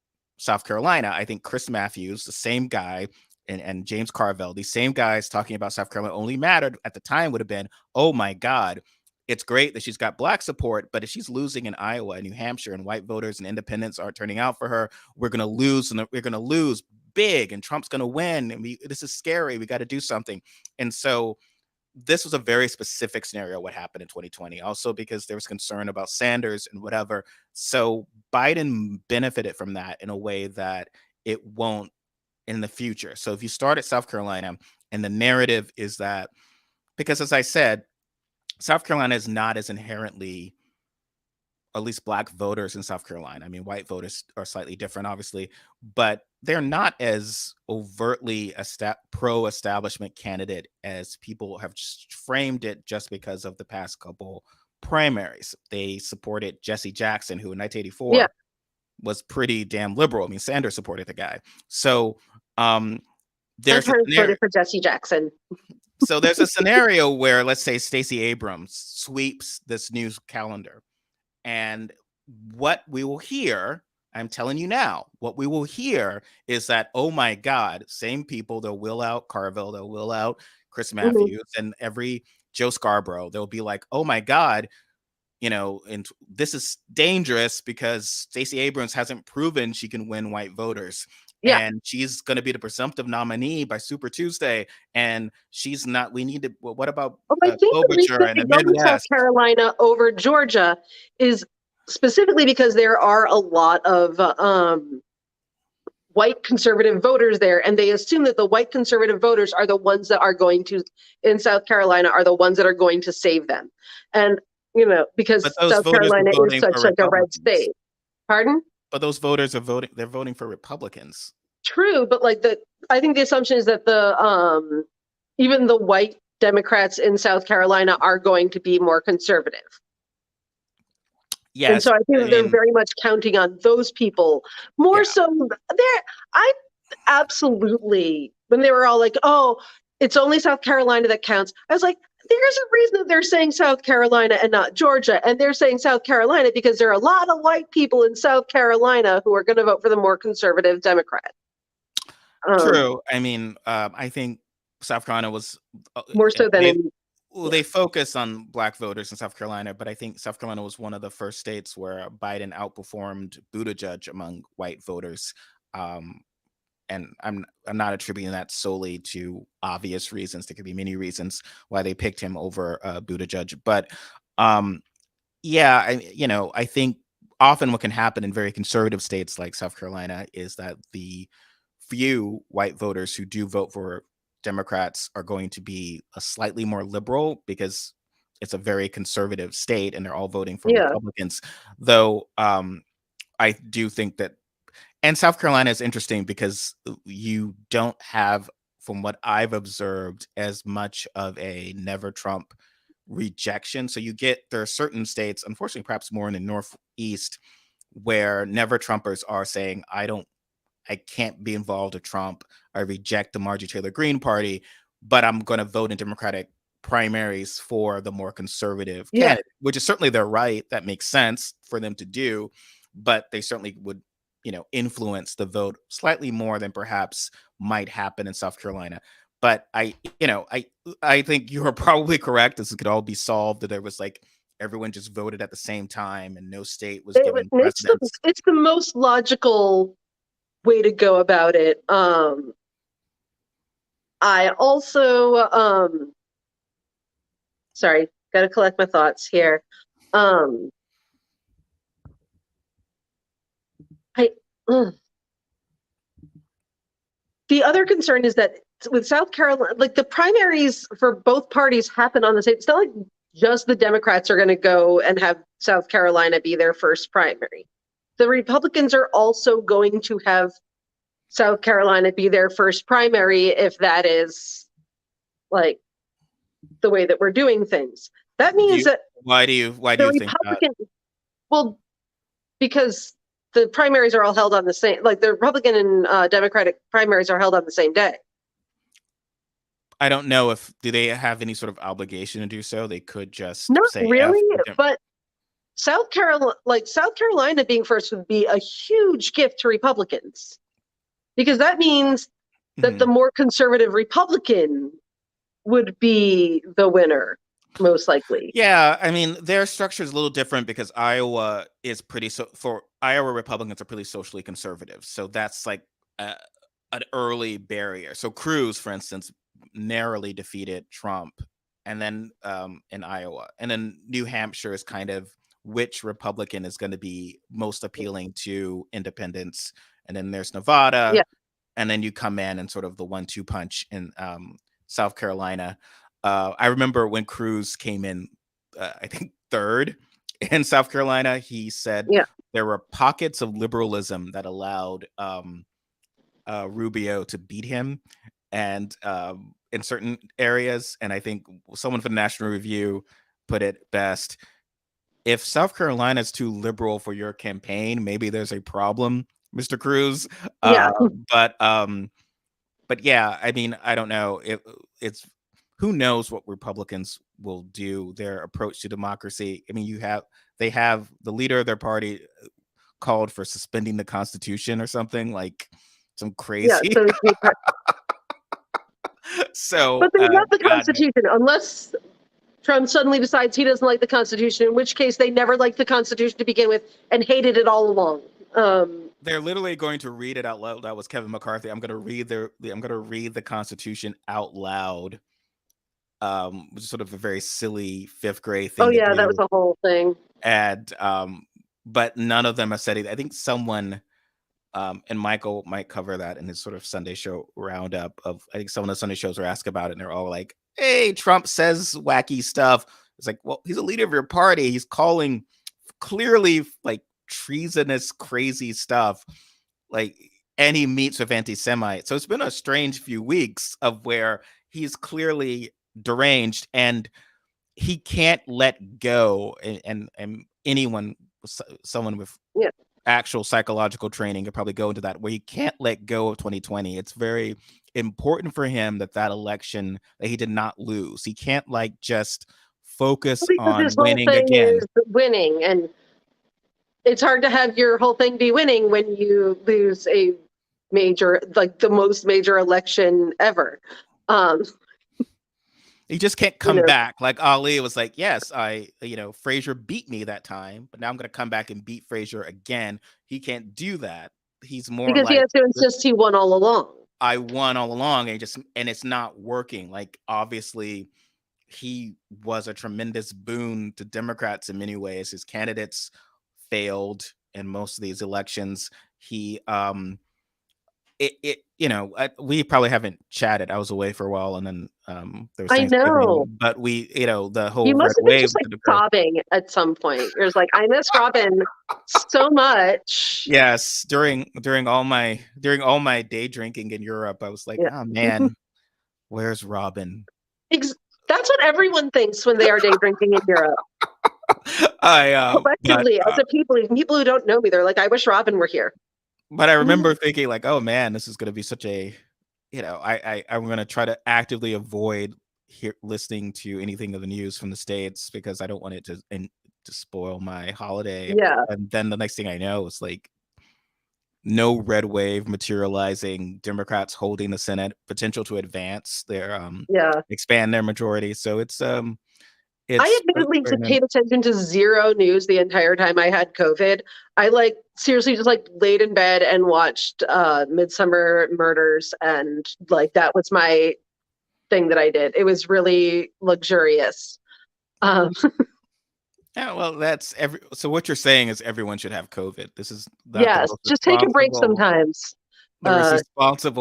South Carolina, I think Chris Matthews, the same guy, and James Carville, these same guys talking about South Carolina only mattered at the time would have been, oh my God, it's great that she's got Black support, but if she's losing in Iowa and New Hampshire and white voters and independents aren't turning out for her, we're going to lose, and we're going to lose big, and Trump's going to win. And this is scary. We got to do something. And so this was a very specific scenario what happened in 2020, also because there was concern about Sanders and whatever. So Biden benefited from that in a way that it won't in the future. So if you start at South Carolina, and the narrative is that, because as I said, South Carolina is not as inherently, at least Black voters in South Carolina. I mean, white voters are slightly different, obviously, but they're not as overtly a pro-establishment candidate as people have framed it just because of the past couple primaries. They supported Jesse Jackson, who in 1984 was pretty damn liberal. I mean, Sanders supported the guy. So there's I voted for Jesse Jackson. So there's a scenario where, let's say, Stacey Abrams sweeps this news calendar, and what we will hear, I'm telling you now, what we will hear is that, oh my God, same people, they'll will out Carville, they'll will out Chris Matthews, and every Joe Scarborough, they'll be like, oh my God, and this is dangerous because Stacey Abrams hasn't proven she can win white voters. Yeah. And she's going to be the presumptive nominee by Super Tuesday. And she's not, we need to, what about I think the reason they go to South Carolina over Georgia is specifically because there are a lot of white conservative voters there. And they assume that the white conservative voters are the ones that are going to, in South Carolina, are the ones that are going to save them. And, because South Carolina is such like a red state. Pardon? But those voters are voting, they're voting for Republicans. True, but I think the assumption is that the even the white Democrats in South Carolina are going to be more conservative. Yes. And so I think they're very much counting on those people more so. I absolutely, when they were all like, oh, it's only South Carolina that counts, I was like, there's a reason that they're saying South Carolina and not Georgia. And they're saying South Carolina because there are a lot of white people in South Carolina who are going to vote for the more conservative Democrat. True. I mean, I think South Carolina was more so than they focus on Black voters in South Carolina, but I think South Carolina was one of the first states where Biden outperformed Buttigieg among white voters. And I'm not attributing that solely to obvious reasons. There could be many reasons why they picked him over Buttigieg. But I think often what can happen in very conservative states like South Carolina is that the few white voters who do vote for Democrats are going to be a slightly more liberal because it's a very conservative state and they're all voting for Republicans. Though I do think that, and South Carolina is interesting because you don't have, from what I've observed, as much of a never Trump rejection. So there are certain states, unfortunately, perhaps more in the Northeast, where never Trumpers are saying, I can't be involved with Trump. I reject the Marjorie Taylor Greene party, but I'm going to vote in Democratic primaries for the more conservative candidate, which is certainly their right. That makes sense for them to do, but they certainly would influence the vote slightly more than perhaps might happen in South Carolina. But I think you are probably correct. This could all be solved. That there was everyone just voted at the same time and no state was given precedence. It's the most logical way to go about it. I also, sorry, got to collect my thoughts here. The other concern is that with South Carolina, the primaries for both parties happen on the same. It's not like just the Democrats are going to go and have South Carolina be their first primary. The Republicans are also going to have South Carolina be their first primary if that is the way that we're doing things. That means why do you think that? Well, because the primaries are all held on the same, the Republican and Democratic primaries are held on the same day. I don't know do they have any sort of obligation to do so? They could just not say really, but South Carolina being first would be a huge gift to Republicans because that means that the Mhm. more conservative Republican would be the winner, most likely. Yeah, I mean, their structure is a little different because Iowa is pretty for Iowa Republicans are pretty socially conservative. So that's like a, an early barrier. So Cruz, for instance, narrowly defeated Trump, and then in Iowa, and then New Hampshire is kind of which Republican is going to be most appealing to independents, and then there's Nevada, Yeah, and then you come in and sort of the 1-2 punch in South Carolina. I remember when Cruz came in, I think third in South Carolina. He said yeah, there were pockets of liberalism that allowed Rubio to beat him, and in certain areas. And I think someone from the National Review put it best: if South Carolina is too liberal for your campaign, maybe there's a problem, Mr. Cruz. yeah. Uh, but yeah, I mean, I don't know. It's who knows what Republicans will do. Their approach to democracy. I mean, they have the leader of their party called for suspending the Constitution or something like some Yeah, crazy. so So but they love the God, Constitution unless Trump suddenly decides he doesn't like the Constitution, in which case they never liked the Constitution to begin with and hated it all along. they're literally going to read it out loud. That was Kevin McCarthy. I'm going to read the Constitution out loud. Which is sort of a very silly fifth grade Oh thing to yeah, that was do. the whole thing. And but none of them have said it. I think someone and Michael might cover that in his sort of Sunday show roundup of I think some of the Sunday shows are asked about it and they're all like, hey, Trump says wacky stuff. It's like, well, he's a leader of your party. He's calling clearly like treasonous, crazy stuff. Like, and he meets with anti-Semites. So it's been a strange few weeks of where he's clearly deranged and he can't let go. And anyone, someone with Yeah. actual psychological training could probably go into that, where he can't let go of 2020. It's very important for him that election that he did not lose. He can't like just focus Because his on whole winning thing again. is winning, and it's hard to have your whole thing be winning when you lose a major, like the most major election ever. Um, He just can't you come know, back. Like Ali was like, yes, Frazier beat me that time, but now I'm going to come back and beat Frazier again. He can't do that. He's more because he like, has to insist he won all along. I won all along, and it's not working. Like, obviously, he was a tremendous boon to Democrats in many ways. His candidates failed in most of these elections. He we probably haven't chatted. I was away for a while, and then there was I know. Thanksgiving, but we, the You whole red must have been wave just like that occurred. sobbing at some point. You're just like, I miss Robin so much. Yes, during all my day drinking in Europe, I was like, Yeah. oh man, where's Robin? That's what everyone thinks when they are day drinking in Europe. But Collectively, as a people, even people who don't know me, they're like, I wish Robin were here. I remember thinking like, oh man, this is going to be such a, I'm going to try to actively avoid listening to anything of the news from the States because I don't want it to spoil my holiday. Yeah. And then the next thing I know, it's like no red wave materializing, Democrats holding the Senate, potential to advance their Yeah. expand their majority. So it's I admittedly very paid attention to zero news the entire time I had COVID. I seriously just laid in bed and watched Midsummer Murders, and that was my thing that I did. It was really luxurious. Um, Yeah, well, so what you're saying is everyone should have COVID. This is not the yes, most just take a break responsible sometimes.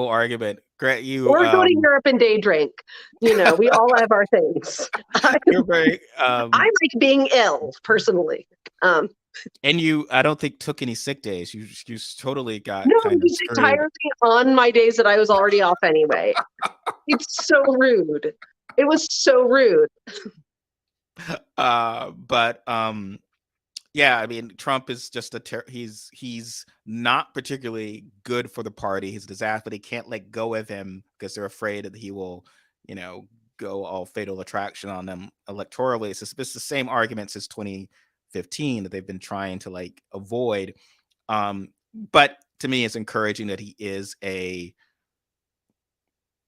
argument. Grant, Or go to Europe and day drink. We all have our things. you're very I like being ill personally. and I don't think took any sick days. You totally got No, kind of he's screwed. entirely on my days that I was already off anyway. It's so rude. It was so rude. But yeah, I mean, Trump is just he's not particularly good for the party. He's a disaster, but he can't let go of him because they're afraid that he will, go all fatal attraction on them electorally. It's the same arguments as 2015 that they've been trying to like avoid. But to me, it's encouraging that he is a,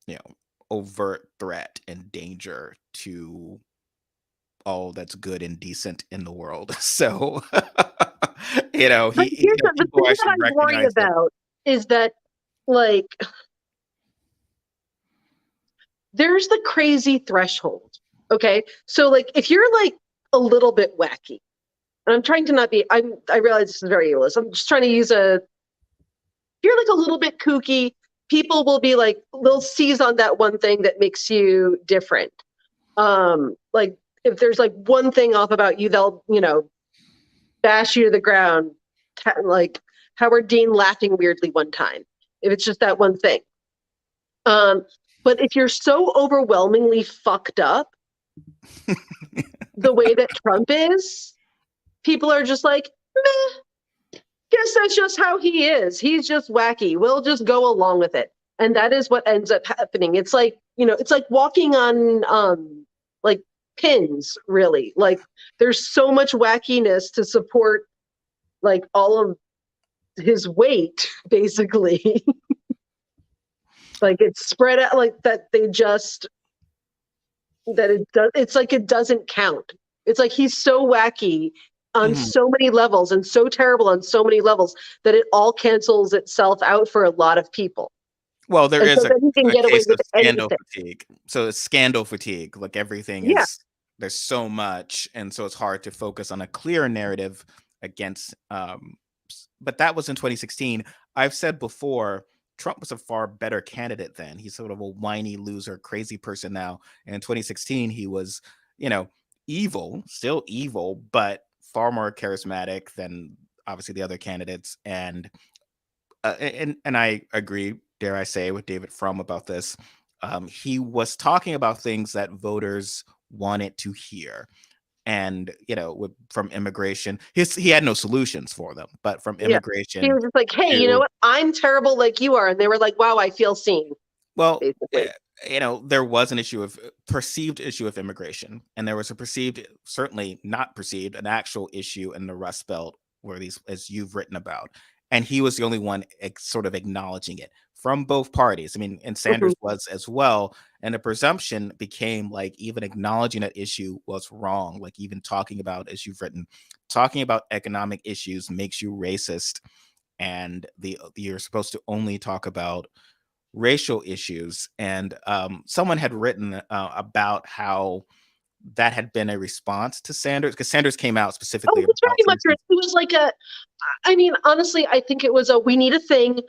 you know, overt threat and danger to all that's good and decent in the world. So, But here's the people thing that actually I'm worried recognize that. about is that, like, there's the crazy threshold. Okay. So, like, if you're like a little bit wacky, and I'm trying to not be, I realize this is very ableist. I'm just trying to use if you're like a little bit kooky, people will be like, they'll seize on that one thing that makes you different. Like, if there's like one thing off about you, they'll, bash you to the ground, like Howard Dean laughing weirdly one time, if it's just that one thing. But if you're so overwhelmingly fucked up the way that Trump is, people are just like, meh, guess that's just how he is. He's just wacky. We'll just go along with it. And that is what ends up happening. It's like, it's like walking on like pins, really. Like, there's so much wackiness to support like all of his weight, basically. Like, it's spread out like that. It's like it doesn't count. It's like he's so wacky on so many levels and so terrible on so many levels that it all cancels itself out for a lot of people. Well, there And is so then he can a get away case with of scandal anything. fatigue. So it's scandal fatigue. Like everything Yeah. is, there's so much, and so it's hard to focus on a clear narrative against. But that was in 2016. I've said before, Trump was a far better candidate then. He's sort of a whiny loser, crazy person now. And in 2016, he was, evil, still evil, but far more charismatic than obviously the other candidates. And I agree, dare I say, with David Frum about this. He was talking about things that voters wanted to hear. And from immigration, he had no solutions for them, but from Yeah. He immigration was just like, hey, you know to, what? I'm terrible like you are. And they were like, wow, I feel seen, well, basically. there was an issue of perceived issue of immigration, and there was a perceived, certainly not perceived, an actual issue in the Rust Belt, where these, as you've written about, and he was the only one sort of acknowledging it from both parties. I mean, and Sanders was as well, and the presumption became like even acknowledging that issue was wrong. Like even talking about, as you've written, talking about economic issues makes you racist, and you're supposed to only talk about racial issues. And someone had written about how that had been a response to Sanders, because Sanders came out specifically It's about very much. It was like I mean, honestly, I think it was we need a thing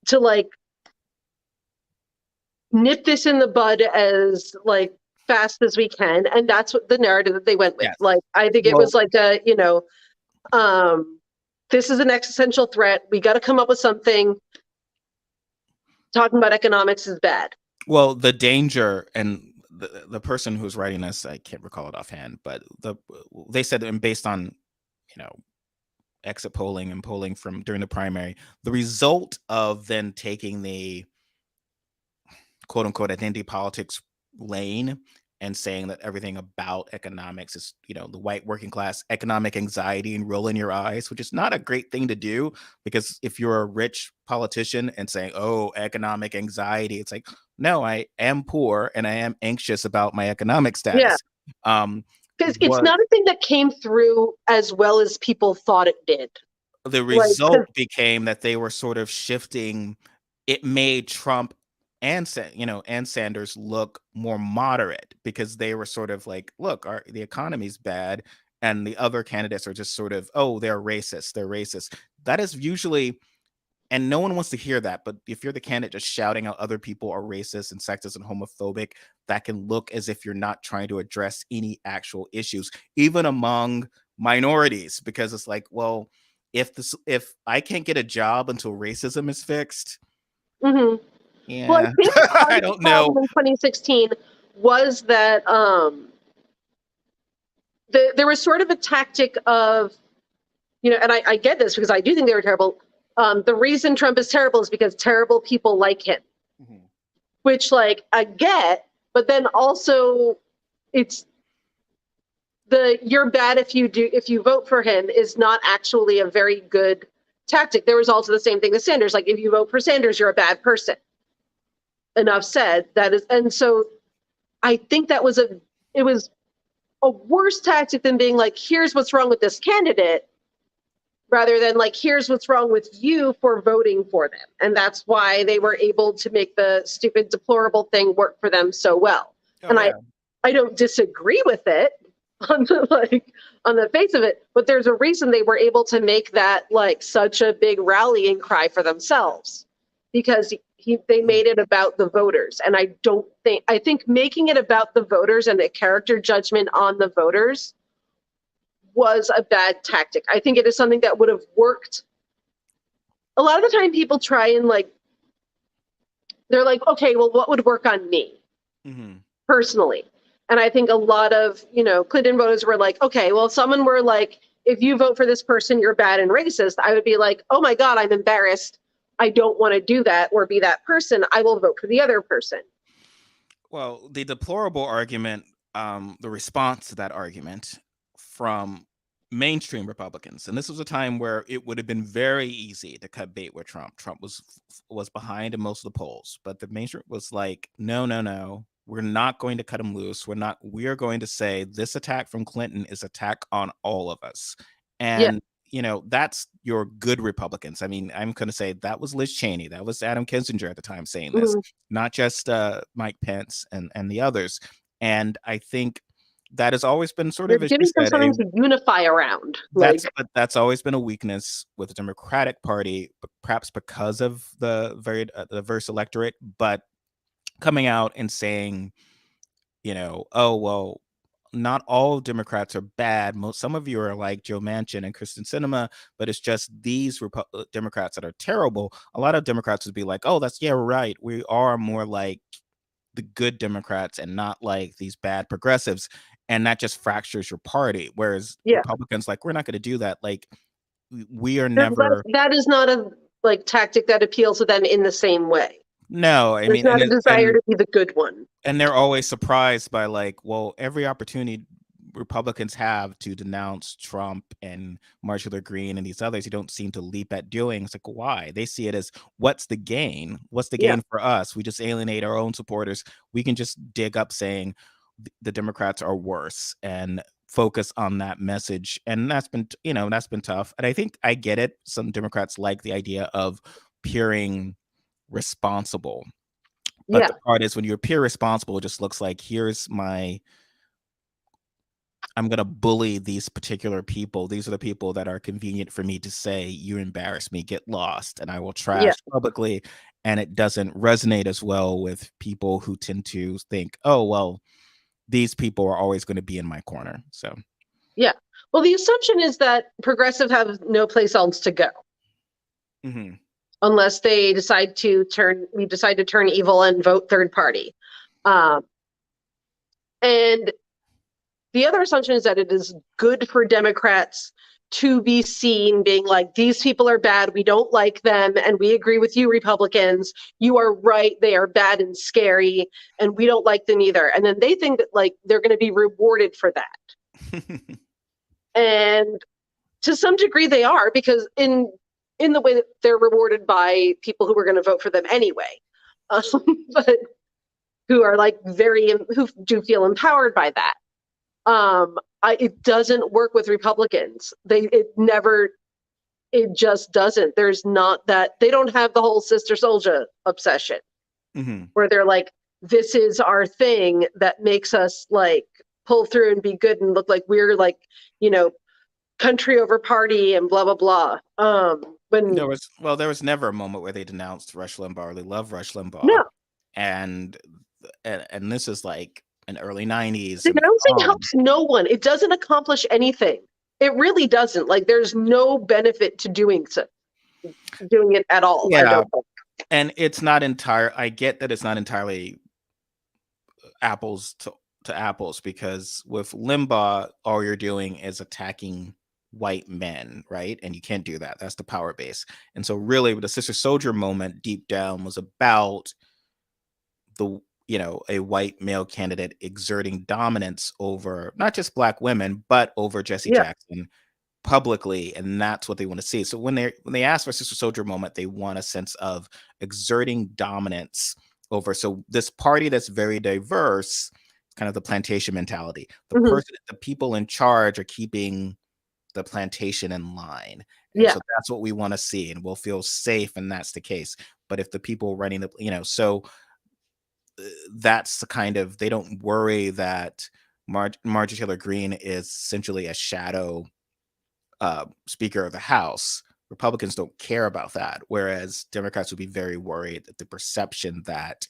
to like nip this in the bud as like fast as we can, and that's what the narrative that they went with. Yes. Like, I think it was like this is an existential threat. We got to come up with something. Talking about economics is bad. Well, the danger, and the person who's writing this, I can't recall it offhand, but they said, and based on exit polling and polling from during the primary, the result of then taking the quote unquote identity politics lane and saying that everything about economics is, the white working class economic anxiety and rolling your eyes, which is not a great thing to do, because if you're a rich politician and saying, oh, economic anxiety, it's like, no, I am poor and I am anxious about my economic status. Because it's not a thing that came through as well as people thought it did. The result became that they were sort of shifting. It made Trump and Sanders look more moderate, because they were sort of like, look, the economy's bad, and the other candidates are just sort of, oh, they're racist. That is usually, and no one wants to hear that, but if you're the candidate just shouting out other people are racist and sexist and homophobic, that can look as if you're not trying to address any actual issues, even among minorities, because it's like, well, if I can't get a job until racism is fixed. Yeah. Well, I think I don't know. In 2016 was that there was sort of a tactic of, and I get this because I do think they were terrible. The reason Trump is terrible is because terrible people like him, which, like, I get, but then also it's you're bad if you vote for him is not actually a very good tactic. There was also the same thing with Sanders. Like, if you vote for Sanders, you're a bad person. Enough said. And so I think it was a worse tactic than being like, here's what's wrong with this candidate, rather than like, here's what's wrong with you for voting for them. And that's why they were able to make the stupid, deplorable thing work for them so well. I don't disagree with it on the face of it, but there's a reason they were able to make that like such a big rallying cry for themselves, because they made it about the voters. And I think making it about the voters and a character judgment on the voters was a bad tactic. I think it is something that would have worked. A lot of the time people try and like, they're like, okay, well, what would work on me personally? And I think a lot of, Clinton voters were like, okay, well, if someone were like, if you vote for this person, you're bad and racist, I would be like, oh my God, I'm embarrassed. I don't want to do that or be that person. I will vote for the other person. Well, the deplorable argument, the response to that argument from mainstream Republicans, and this was a time where it would have been very easy to cut bait with Trump. Trump was behind in most of the polls, but the mainstream was like, no, we're not going to cut him loose. We're going to say this attack from Clinton is attack on all of us. And that's your good Republicans. I mean, I'm going to say that was Liz Cheney. That was Adam Kinzinger at the time saying this, not just Mike Pence and the others. And I think that has always been sort of, as giving them something to unify around. That's always been a weakness with the Democratic Party, perhaps because of the very diverse electorate, but coming out and saying, oh, well, not all Democrats are bad. Some of you are like Joe Manchin and Kristen Sinema, but it's just these Democrats that are terrible. A lot of Democrats would be like, oh, right. We are more like the good Democrats and not like these bad progressives. And that just fractures your party. Whereas Republicans, like, we're not going to do that. Like, we are never. That is not a tactic that appeals to them in the same way. No, I mean, there's not a desire to be the good one. And they're always surprised by like, well, every opportunity Republicans have to denounce Trump and Marjorie Taylor Greene and these others, you don't seem to leap at doing. It's like, why? They see it as, what's the gain? What's the gain for us? We just alienate our own supporters. We can just dig up saying the Democrats are worse and focus on that message. And that's been tough. And I think I get it. Some Democrats like the idea of appearing responsible. But the part is, when you appear responsible, it just looks like, I'm going to bully these particular people. These are the people that are convenient for me to say, you embarrass me, get lost, and I will trash publicly. And it doesn't resonate as well with people who tend to think, oh, well, these people are always going to be in my corner. So, well, the assumption is that progressive have no place else to go. Unless they decide to turn evil and vote third party. And the other assumption is that it is good for Democrats to be seen being like, these people are bad, we don't like them, and we agree with you, Republicans. You are right, they are bad and scary, and we don't like them either. And then they think that like they're going to be rewarded for that. And to some degree they are, because in the way that they're rewarded by people who are going to vote for them anyway, but who are like who do feel empowered by that. It doesn't work with Republicans. It just doesn't. There's not that, they don't have the whole Sister Souljah obsession where they're like, this is our thing that makes us like pull through and be good and look like we're like, country over party and blah, blah, blah. There was never a moment where they denounced Rush Limbaugh. They love Rush Limbaugh. No. And this is like in early 90s. Denouncing helps no one. It doesn't accomplish anything. It really doesn't. Like, there's no benefit to doing it at all. Yeah. I don't think. And it's not I get that it's not entirely apples to apples, because with Limbaugh, all you're doing is attacking white men, right? And you can't do that. That's the power base. And so really the Sister Souljah moment deep down was about a white male candidate exerting dominance over not just Black women, but over Jesse Yeah. Jackson publicly, and that's what they want to see. So when they ask for Sister Soldier moment, they want a sense of exerting dominance over. So this party that's very diverse, kind of the plantation mentality. Hmm. The people in charge are keeping the plantation in line. And Yeah. so that's what we want to see, and we'll feel safe, and that's the case. But if the people running so that's the kind of, they don't worry that Marjorie Taylor Greene is essentially a shadow Speaker of the House. Republicans don't care about that, whereas Democrats would be very worried that the perception that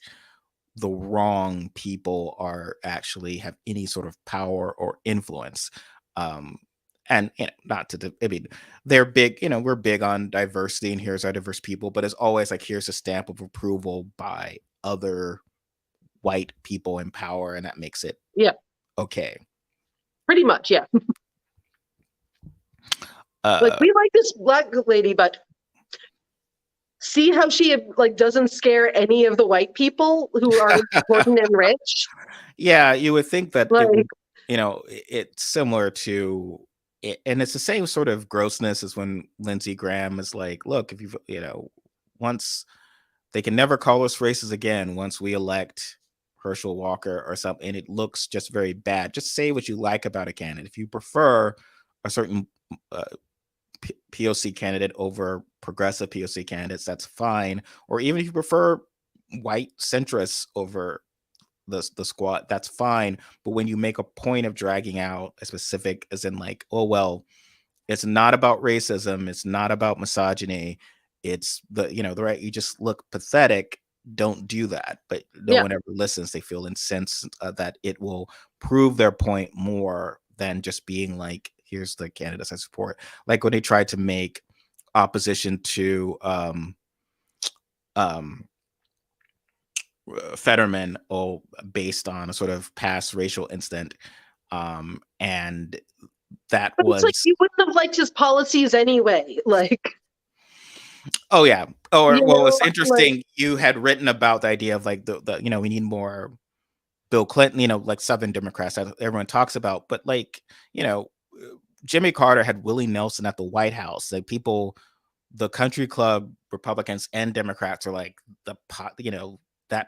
the wrong people are actually have any sort of power or influence. Um, and not to, I mean, they're big, we're big on diversity, and here's our diverse people, but it's always like, here's a stamp of approval by other white people in power, and that makes it Yeah. okay. Pretty much. Yeah. Like, we like this Black lady, but see how she like doesn't scare any of the white people who are important and rich. Yeah, you would think that it Like, would, it's similar to it, and it's the same sort of grossness as when Lindsey Graham is like, look, if once they can never call us racist again once we elect Herschel Walker or something, and it looks just very bad. Just say what you like about a candidate. If you prefer a certain POC candidate over progressive POC candidates, that's fine. Or even if you prefer white centrists over the squad, that's fine. But when you make a point of dragging out a specific, as in like, oh well, it's not about racism, it's not about misogyny, it's the right, you just look pathetic. Don't do that. But no yeah. one ever listens. They feel incensed that it will prove their point more than just being like, here's the candidates I support. Like when they tried to make opposition to Fetterman, based on a sort of past racial incident, and that But it's like, was, you wouldn't have liked his policies anyway. Like, oh yeah, or well, it's like, interesting. You had written about the idea of like the we need more Bill Clinton, like Southern Democrats that everyone talks about, but like Jimmy Carter had Willie Nelson at the White House. Like people, the country club Republicans and Democrats are like that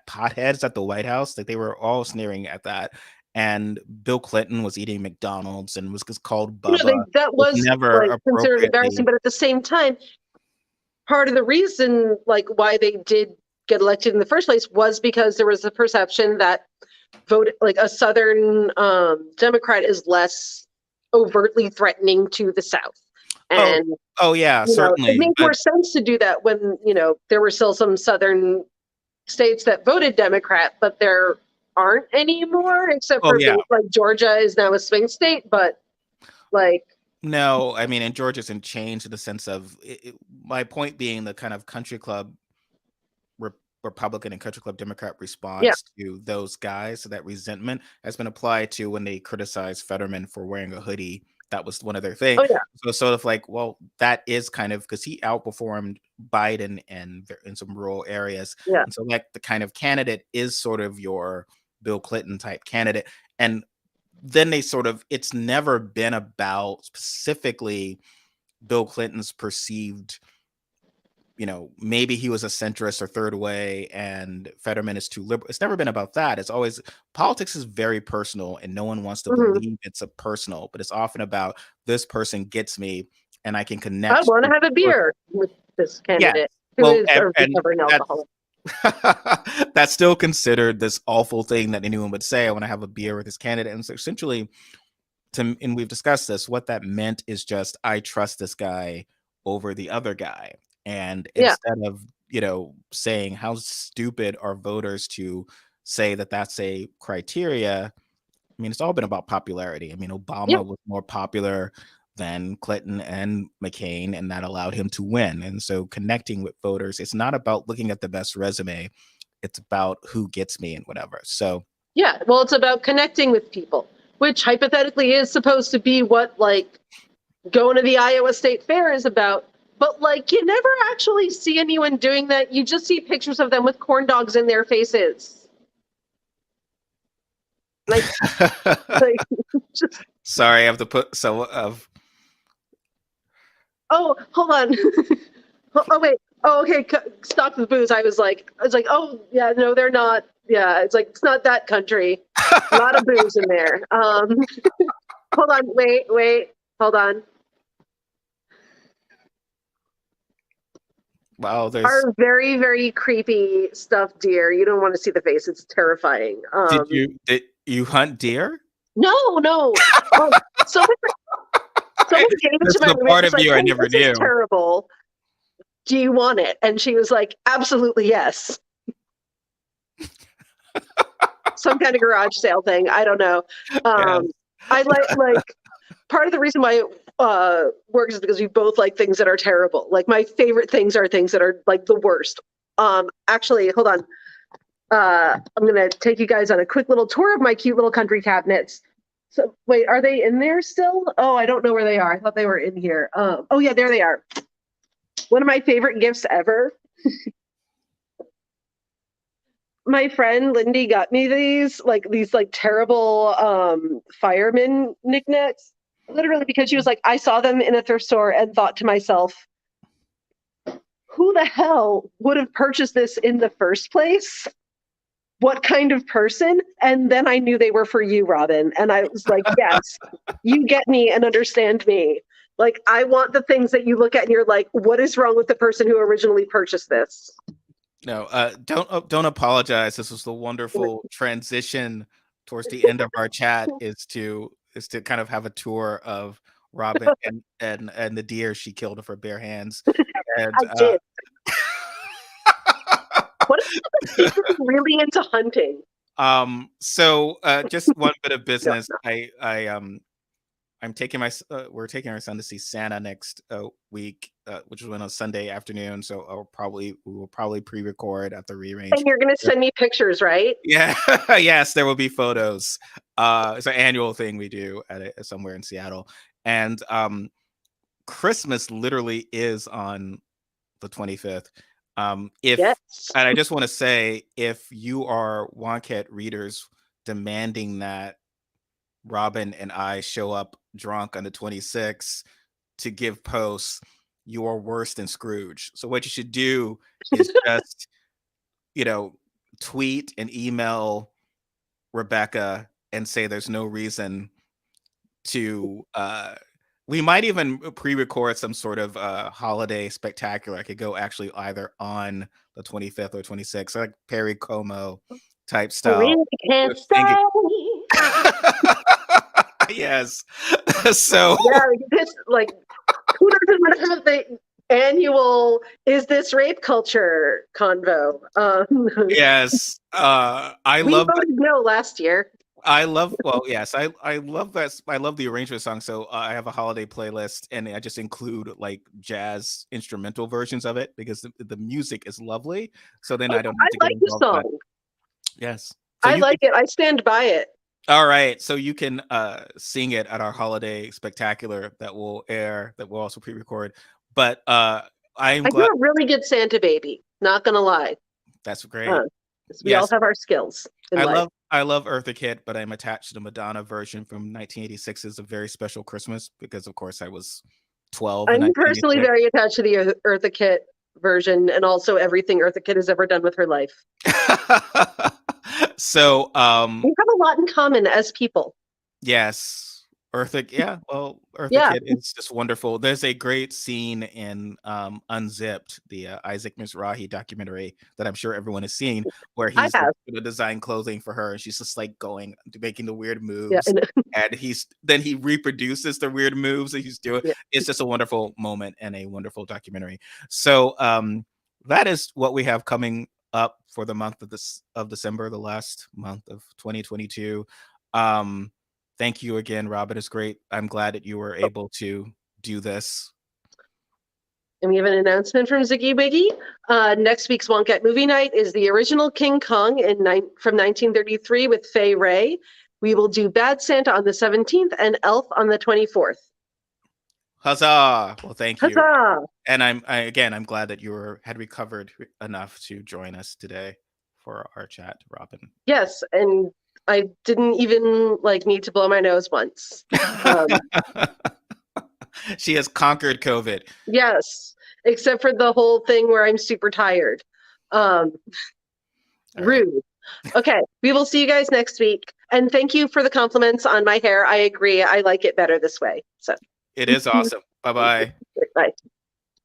potheads at the White House. Like they were all sneering at that. And Bill Clinton was eating McDonald's and was called Bubba. that Was was never like considered embarrassing. appropriately. But at the same time, part of the reason like why they did get elected in the first place was because there was a perception that like a Southern Democrat is less overtly threatening to the South. And oh yeah, certainly. it made more sense to do that when, there were still some Southern states that voted Democrat, but there aren't anymore, except for things like Georgia is now a swing state. But like, no, I mean, and Georgia's in change in the sense of my point being the kind of country club Republican and country club Democrat response to those guys. So that resentment has been applied to when they criticize Fetterman for wearing a hoodie. That was one of their things. Oh, yeah. So sort of like, well, that is kind of because he outperformed Biden in some rural areas. Yeah. And so like the kind of candidate is sort of your Bill Clinton type candidate. And then they sort of, it's never been about specifically Bill Clinton's perceived, maybe he was a centrist or third way and Fetterman is too liberal. It's never been about that. It's always, politics is very personal and no one wants to believe it's a personal, but it's often about this person gets me and I can connect. I want to have a beer with this candidate who is a recovering alcoholic. That's still considered this awful thing that anyone would say. I want to have a beer with this candidate. And so essentially, and we've discussed this, what that meant is just, I trust this guy over the other guy. And instead of, saying how stupid are voters to say that that's a criteria, I mean, it's all been about popularity. I mean, Obama was more popular than Clinton and McCain, and that allowed him to win. And so connecting with voters, it's not about looking at the best resume. It's about who gets me and whatever. So, yeah, well, it's about connecting with people, which hypothetically is supposed to be what like going to the Iowa State Fair is about. But like, you never actually see anyone doing that. You just see pictures of them with corn dogs in their faces. Like, like just. Sorry, I have to put some of. Oh, hold on. Oh wait. Oh, okay. Stop the booze. I was like, oh yeah, no, they're not. Yeah, it's like it's not that country. A lot of booze in there. Hold on. Wait. Hold on. Wow, there's. Are very, very creepy stuffed deer. You don't want to see the face. It's terrifying. Did you hunt deer? No. Oh, someone gave it This to is my a roommate. part It's of like, you I hey, never this knew. is terrible. Do you want it? And she was like, absolutely yes. Some kind of garage sale thing. I don't know. Yeah. I like part of the reason why it works is because we both like things that are terrible. Like my favorite things are things that are like the worst. Actually, hold on. I'm gonna take you guys on a quick little tour of my cute little country cabinets. So wait, are they in there still? Oh, I don't know where they are. I thought they were in here. Oh yeah, there they are. One of my favorite gifts ever. My friend Lindy got me these terrible fireman knickknacks. Literally because she was like, I saw them in a thrift store and thought to myself, who the hell would have purchased this in the first place? What kind of person? And then I knew they were for you, Robin. And I was like, yes, you get me and understand me. Like, I want the things that you look at and you're like, what is wrong with the person who originally purchased this? No, don't apologize. This was the wonderful transition towards the end of our chat is to kind of have a tour of Robin and the deer she killed with her bare hands. And I did. What if people are really into hunting? so just one bit of No. business. I'm taking we're taking our son to see Santa next week, which is on a Sunday afternoon. So we will probably pre-record at the rearrange. And you're gonna send me pictures, right? Yeah, yes, there will be photos. It's an annual thing we do somewhere in Seattle, and Christmas literally is on the 25th. If Yes. And I just want to say, if you are Wonkette readers demanding that Robin and I show up drunk on the 26th to give posts, you are worse than Scrooge. So what you should do is just, you know, tweet and email Rebecca and say there's no reason to we might even pre-record some sort of holiday spectacular. I could go actually either on the 25th or 26th, like Perry Como type I style. really can't With singing. stay. Yes. So Yeah, this like who doesn't want to have the annual "Is this rape culture" convo? yes, We voted no last year. well, yes, I love that. I love the arrangement song. So I have a holiday playlist, and I just include like jazz instrumental versions of it because the music is lovely. So then I don't I have to get like the involved. song. Yes. So I you like it. I stand by it. All right, so you can sing it at our holiday spectacular that will air, that we'll also pre-record. But I'm I do glad. a really good Santa baby. Not gonna lie. That's great. We all Yes, have our skills in life. I love Eartha Kitt, but I'm attached to the Madonna version from 1986. Is a very special Christmas because, of course, I was 12 in I'm personally 1986. very attached to the Eartha Kitt version and also everything Eartha Kitt has ever done with her life. So, We have a lot in common as people. yes. Eartha Yeah. Kitt is just wonderful. There's a great scene in Unzipped, the Isaac Mizrahi documentary that I'm sure everyone has seen, where I he's have. design clothing for her, and she's just like making the weird moves, Yeah. and he reproduces the weird moves that he's doing. Yeah. It's just a wonderful moment and a wonderful documentary. So that is what we have coming up for the month of December, the last month of 2022. Thank you again, Robin. It's great. I'm glad that you were able to do this. And we have an announcement from Ziggy Wiggy. Next week's Wonkette movie night is the original King Kong from 1933 with Fay Ray. We will do Bad Santa on the 17th and Elf on the 24th. Huzzah! Well, thank you. Huzzah! And I'm glad that you had recovered enough to join us today for our chat, Robin. Yes, and I didn't even need to blow my nose once. She has conquered COVID. Yes, except for the whole thing where I'm super tired. Rude. Okay, we will see you guys next week. And thank you for the compliments on my hair. I agree. I like it better this way. So It is awesome. Bye-bye. bye.